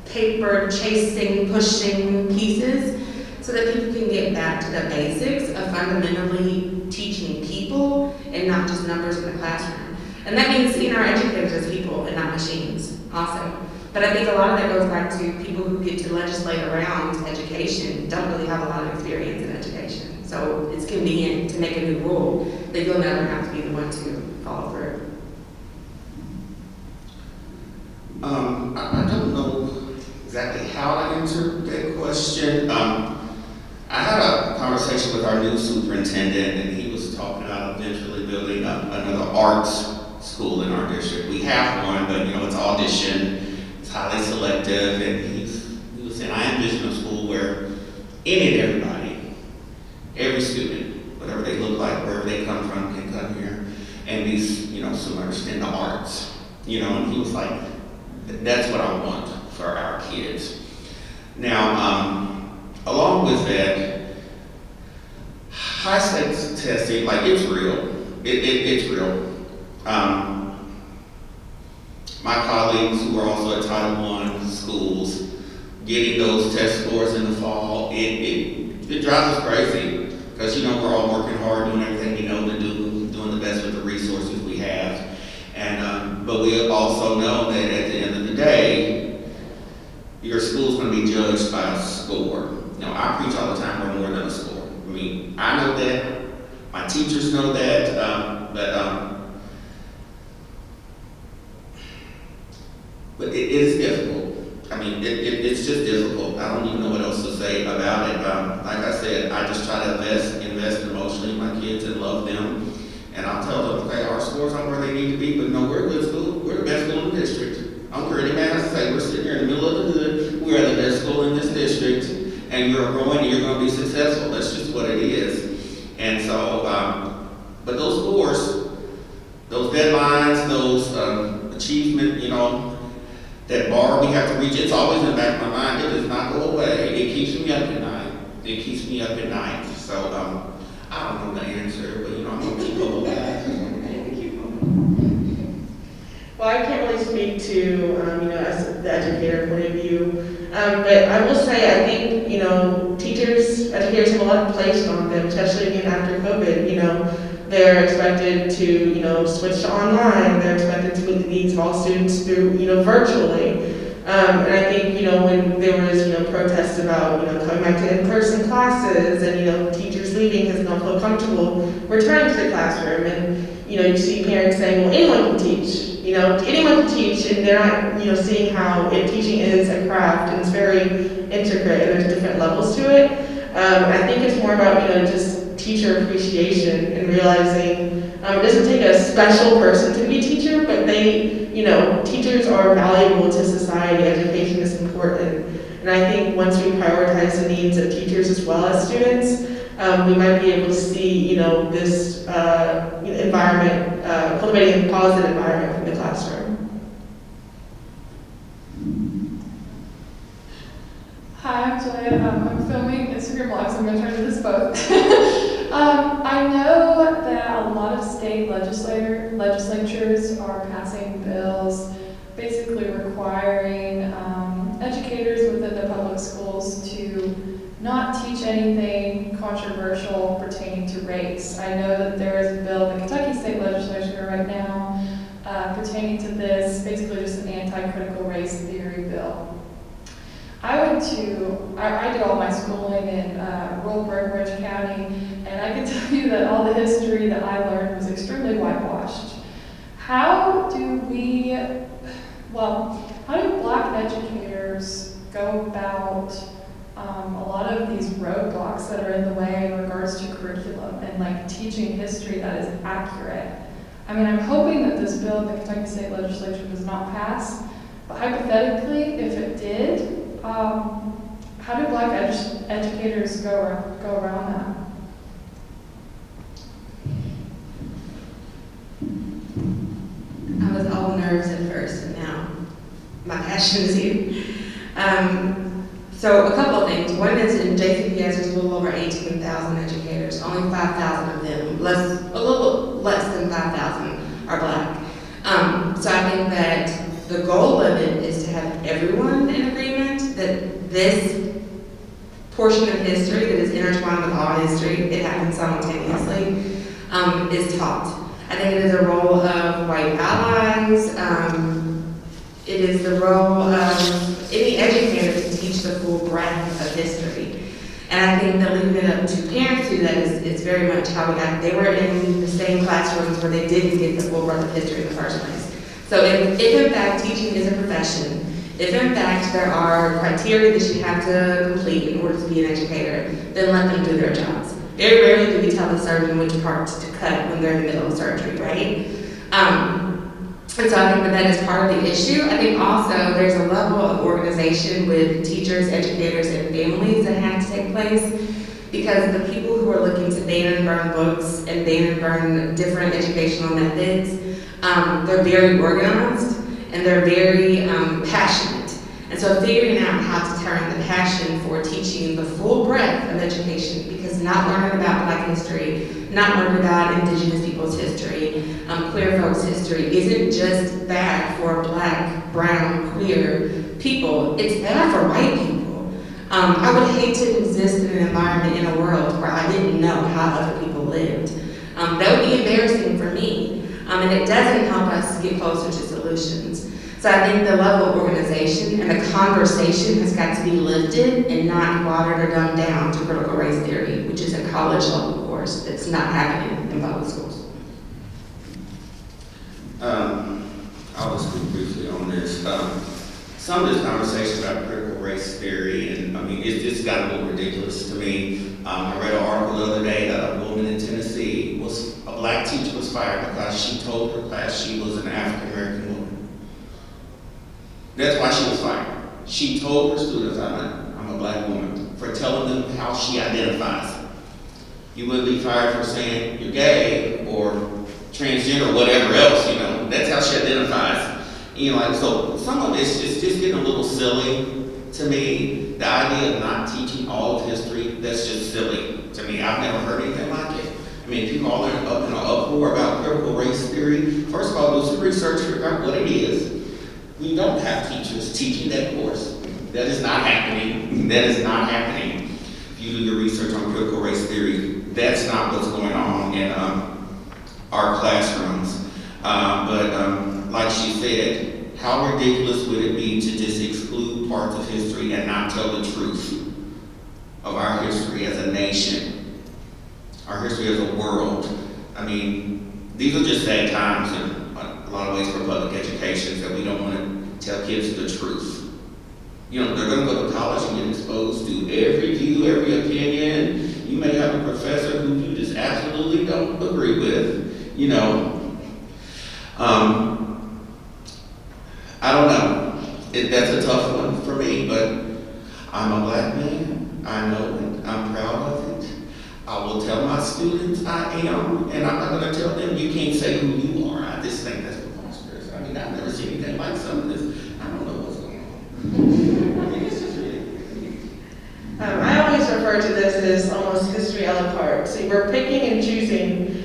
paper-chasing, pushing pieces so that people can get back to the basics of fundamentally teaching people and not just numbers in the classroom. And that means seeing our educators as people and not machines also. But I think a lot of that goes back to people who get to legislate around education don't really have a lot of experience in education. So it's convenient to make a new rule that you'll never have to be the one to follow through. I don't know exactly how to answer that question. I had a conversation with our new superintendent, and he was talking about eventually building up another arts school in our district. We have one, but it's audition, it's highly selective, and he was saying, I envision a school where any and everybody, every student, whatever they look like, wherever they come from, can come here and be, submerged in the arts. And he was like, that's what I want for our kids. Now, along with that, high stakes testing, it's real. It's real. My colleagues who are also at Title I schools, getting those test scores in the fall, it drives us crazy because we're all working hard, doing everything we know to do, doing the best with the resources we have. And but we also know that at the end of the day, your school's going to be judged by a score. I preach all the time, we're more than a score. I know that, my teachers know that, but it is difficult. It's just difficult. I don't even know what else to say about it. Like I said, I just try to invest emotionally in my kids and love them. And I'll tell them, okay, our scores aren't where they need to be, but we're a good school. We're the best school in the district. I don't care any man I say, we're sitting here in the middle of the hood. We're the best school in this district, and you're growing and you're going to be successful. That's just what it is. And so, but those scores, those deadlines, those achievement, that bar we have to reach, it's always in the back of my mind. It does not go away. It keeps me up at night. It keeps me up at night. So, I don't know the answer, but I'm going to keep up with that. Well, I can't really speak to, as the educator point of view, but I will say I think, educators have a lot placed on them, especially again after COVID. They're expected to, switch to online. They're expected to meet the needs of all students through, virtually. And I think, when there was, protests about, coming back to in-person classes and, teachers leaving because they don't feel comfortable returning to the classroom. And, you see parents saying, well, anyone can teach. Anyone can teach, and they're not, seeing how teaching is a craft and it's very intricate and there's different levels to it. I think it's more about, just teacher appreciation and realizing it doesn't take a special person to be a teacher, but teachers are valuable to society. Education is important. And I think once we prioritize the needs of teachers as well as students, we might be able to see, this environment, cultivating a positive environment from the classroom. Hi, I'm Todd. I'm filming Instagram Live, so I'm going to try to do this both. I know that a lot of state legislatures are passing bills basically requiring educators within the public schools to not teach anything controversial pertaining to race. I know that there is a bill in the Kentucky State Legislature right now pertaining to this, basically just an anti-critical race theory bill. I did all my schooling in rural Breckinridge County, and I can tell you that all the history that I learned was extremely whitewashed. How do Black educators go about a lot of these roadblocks roadblocks that are in the way in regards to curriculum and like teaching history that is accurate. I mean, I'm hoping that this bill in the Kentucky State Legislature does not pass, but hypothetically, if it did, how do Black educators go around that? I was all nerves at first, and now my passion is here. So a couple of things. One is in JCPS, there's a little over 18,000 educators. Only 5,000 of them, a little less than 5,000 are Black. So I think that the goal of it is to have everyone in agreement that this portion of history that is intertwined with all history, it happens simultaneously, is taught. I think it is a role of white allies. It is the role of any educator to teach the full breadth of history. And I think that leaving it up to parents to do that is very much how we got. They were in the same classrooms where they didn't get the full breadth of history in the first place. So if in fact teaching is a profession, if in fact there are criteria that you have to complete in order to be an educator, then let them do their jobs. Very rarely do we tell the surgeon which parts to cut when they're in the middle of surgery, right? And so I think that is part of the issue. I think also there's a level of organization with teachers, educators, and families that have to take place, because the people who are looking to ban and burn books and ban and burn different educational methods, they're very organized and they're very passionate. And so figuring out how to turn the passion for teaching the full breadth of education, because not learning about Black history, not learning about Indigenous people's history, queer folks' history, isn't just bad for Black, brown, queer people, it's bad for white people. I would hate to exist in an environment in a world where I didn't know how other people lived. That would be embarrassing for me, and it doesn't help us get closer to solutions. So I think the level of organization and the conversation has got to be lifted and not watered or dumbed down to critical race theory, which is a college level course that's not happening in public schools. I'll just speak briefly on this. Some of this conversation about critical race theory, and I mean, it's just got a little ridiculous to me. I read an article the other day that a woman in Tennessee a Black teacher was fired because she told her class she was an African American woman. That's why she was fired. She told her students, I'm a Black woman, for telling them how she identifies. You wouldn't be fired for saying you're gay or transgender or whatever else, That's how she identifies. So some of it's just getting a little silly to me. The idea of not teaching all of history, that's just silly to me. I've never heard anything like it. I mean, people all in an uproar about critical race theory. First of all, do some research, figure out what it is. We don't have teachers teaching that course. That is not happening. That is not happening. If you do your research on critical race theory, that's not what's going on in our classrooms. But like she said, how ridiculous would it be to just exclude parts of history and not tell the truth of our history as a nation, our history as a world? I mean, these are just sad times in a lot of ways for public education, that we don't want to tell kids the truth. They're going to go to college and get exposed to every view, every opinion. You may have a professor who you just absolutely don't agree with, I don't know. That's a tough one for me, but I'm a Black man. I know it. I'm proud of it. I will tell my students I am, and I'm not going to tell them you can't say who you are. I just think that's preposterous. I mean, I've never seen anything like some of this. I don't know what's going on. I mean, it's just ridiculous. I always refer to this as almost history a la carte. So we're picking and choosing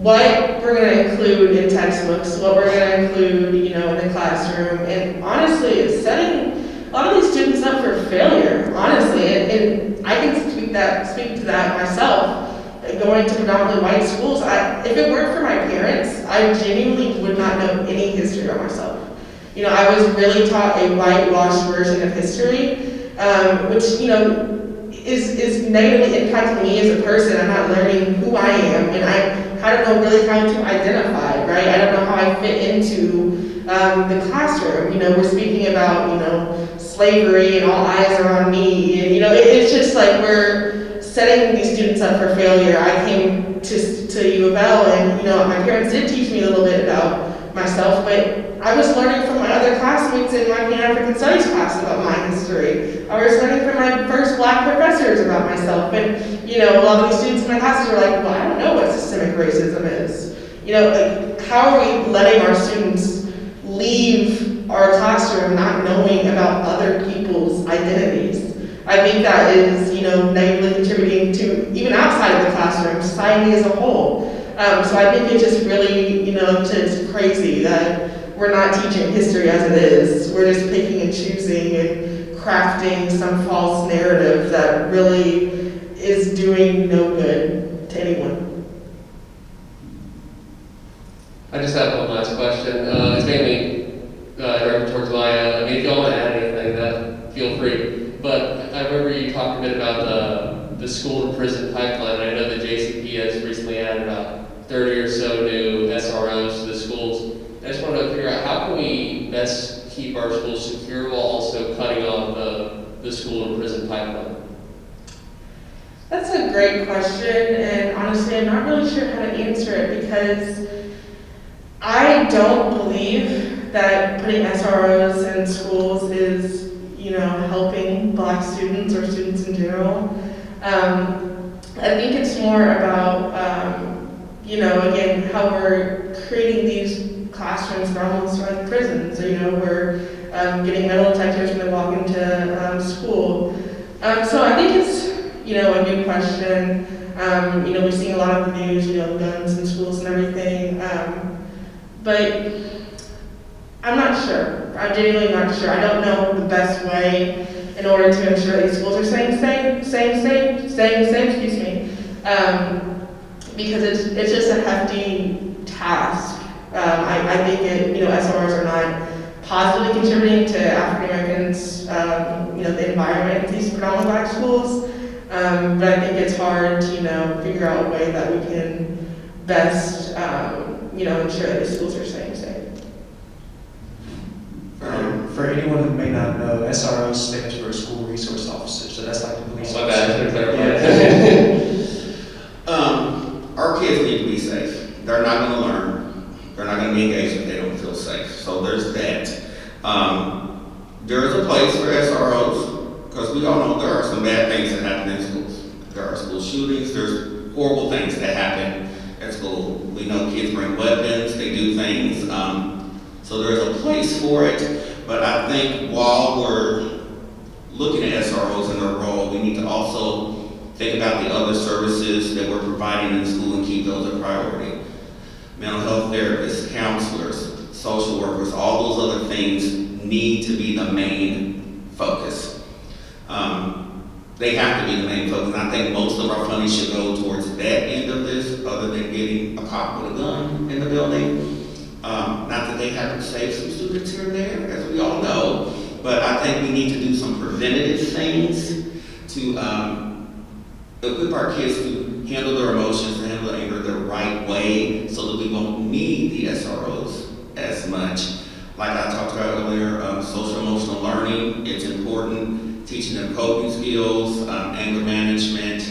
what we're going to include in textbooks, what we're going to include, in the classroom, and honestly, it's setting a lot of these students up for failure, honestly, and I can speak to that myself. Going to predominantly white schools, if it weren't for my parents, I genuinely would not know any history about myself. I was really taught a whitewashed version of history, which, is negatively impacting me as a person. I'm not learning who I am, and I don't know really how to identify, right? I don't know how I fit into the classroom. We're speaking about, slavery and all eyes are on me, and, it's just like we're setting these students up for failure. I came to U of L, and my parents did teach me a little bit about myself, but I was learning from my other classmates in my Pan-African Studies class about my history. I was learning from my first Black professors about myself, and a lot of these students in my classes were like, well, I don't know what systemic racism is. How are we letting our students leave our classroom not knowing about other people's identities? I think that is, negatively contributing to, even outside of the classroom, society as a whole. So I think it's just really, just crazy that we're not teaching history as it is. We're just picking and choosing and crafting some false narrative that really is doing no good to anyone. I just have one last question. It's mainly directed towards Maya. I mean, if y'all want to add anything, that feel free. But I remember you talked a bit about the school to prison pipeline. I know that JCP has recently added about 30 or so new SROs to the schools. I just wanted to figure out how can we best keep our schools secure while also cutting off the school to prison pipeline? That's a great question, and honestly, I'm not really sure how to answer it because I don't believe that putting SROs in schools is, helping Black students or students in general. I think it's more about, again, how we're creating these classrooms that are almost like prisons. We're getting metal detectors when they walk into school. So I think it's, a good question. We're seeing a lot of the news, guns in schools and everything. But I'm not sure. I'm genuinely not sure. I don't know the best way in order to ensure these schools are staying safe, excuse me. Because it's just a hefty task. I think SROs are not positively contributing to African Americans, the environment in these predominantly Black schools. But I think it's hard to, figure out a way that we can best, ensure that the schools are staying safe. For anyone who may not know, SRO stands for School Resource Officer, so that's like the police My officer. bad, I should clarify. Our kids need to be safe. They're not going to learn. They're not going to be engaged if they don't feel safe. So there's that. There is a place for SROs, because we all know there are some bad things that happen in schools. There are school shootings. There's horrible things that happen at school. We know kids bring weapons. They do things. So there's a place for it. But I think while we're looking at SROs and their role, we need to also think about the other services that we're providing in school and keep those a priority. Mental health therapists, counselors, social workers, all those other things need to be the main focus. They have to be the main focus, and I think most of our funding should go towards that end of this, other than getting a cop with a gun in the building. Not that they haven't saved some students here and there, as we all know, but I think we need to do some preventative things to equip our kids to handle their emotions, to handle their anger the right way, so that we won't need the SROs as much. Like I talked about earlier, social emotional learning, it's important. Teaching them coping skills, anger management,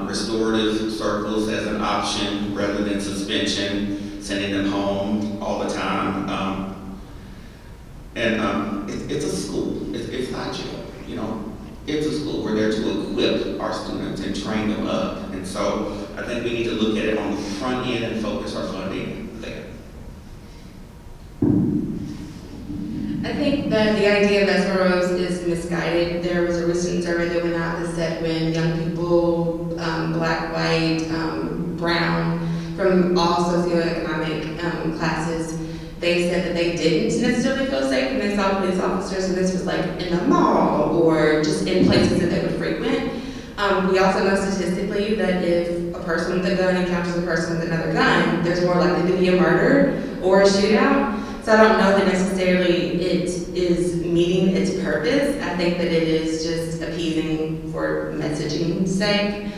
restorative circles as an option rather than suspension, sending them home all the time. It's a school, it's not jail, It's a school. We're there to equip our students and train them up. And so I think we need to look at it on the front end and focus our funding there. I think that the idea of SROs is misguided. There was a recent survey that went out that said when young people, Black, white, brown, from all socioeconomic classes, they said that they didn't necessarily feel safe when they saw police officers, and this was like in the mall or just in places that they would frequent. We also know statistically that if a person with a gun encounters a person with another gun, there's more likely to be a murder or a shootout. So I don't know that necessarily it is meeting its purpose. I think that it is just appeasing for messaging's sake.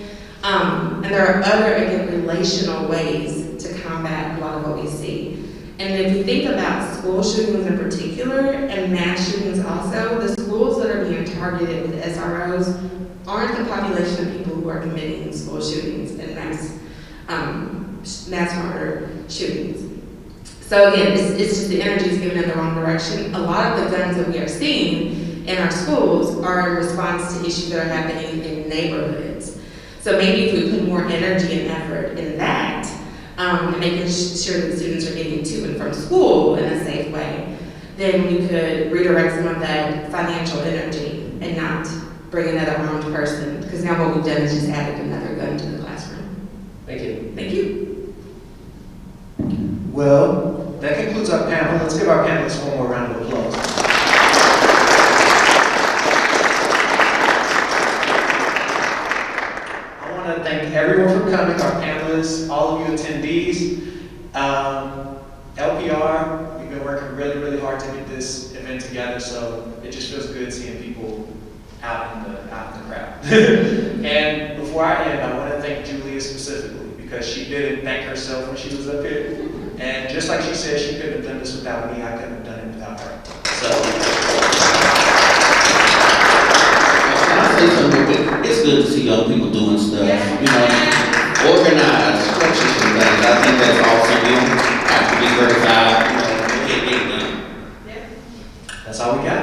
And there are other, again, relational ways to combat a lot of what we see. And if we think about school shootings in particular, and mass shootings also, the schools that are being targeted with SROs aren't the population of people who are committing school shootings and mass murder shootings. So again, it's just the energy is given in the wrong direction. A lot of the guns that we are seeing in our schools are in response to issues that are happening in neighborhoods. So maybe if we put more energy and effort in that, and making sure that students are getting to and from school in a safe way, then we could redirect some of that financial energy and not bring another armed person. Because now what we've done is just added another gun to the classroom. Thank you. Thank you. Well, that concludes our panel. Let's give our panelists one more round of applause. I want to thank everyone for coming, our panelists, all of you attendees. LPR, we've been working really, really hard to get this event together, so it just feels good seeing people out in the crowd. And before I end, I want to thank Julia specifically, because she didn't thank herself when she was up here. And just like she said, she couldn't have done this without me. I couldn't have done it without her. So. Can I say something? It's good to see young people doing stuff, you know, organized, structured some things. I think that's awesome. You don't have to be verified, you know, get it done. That's all we got.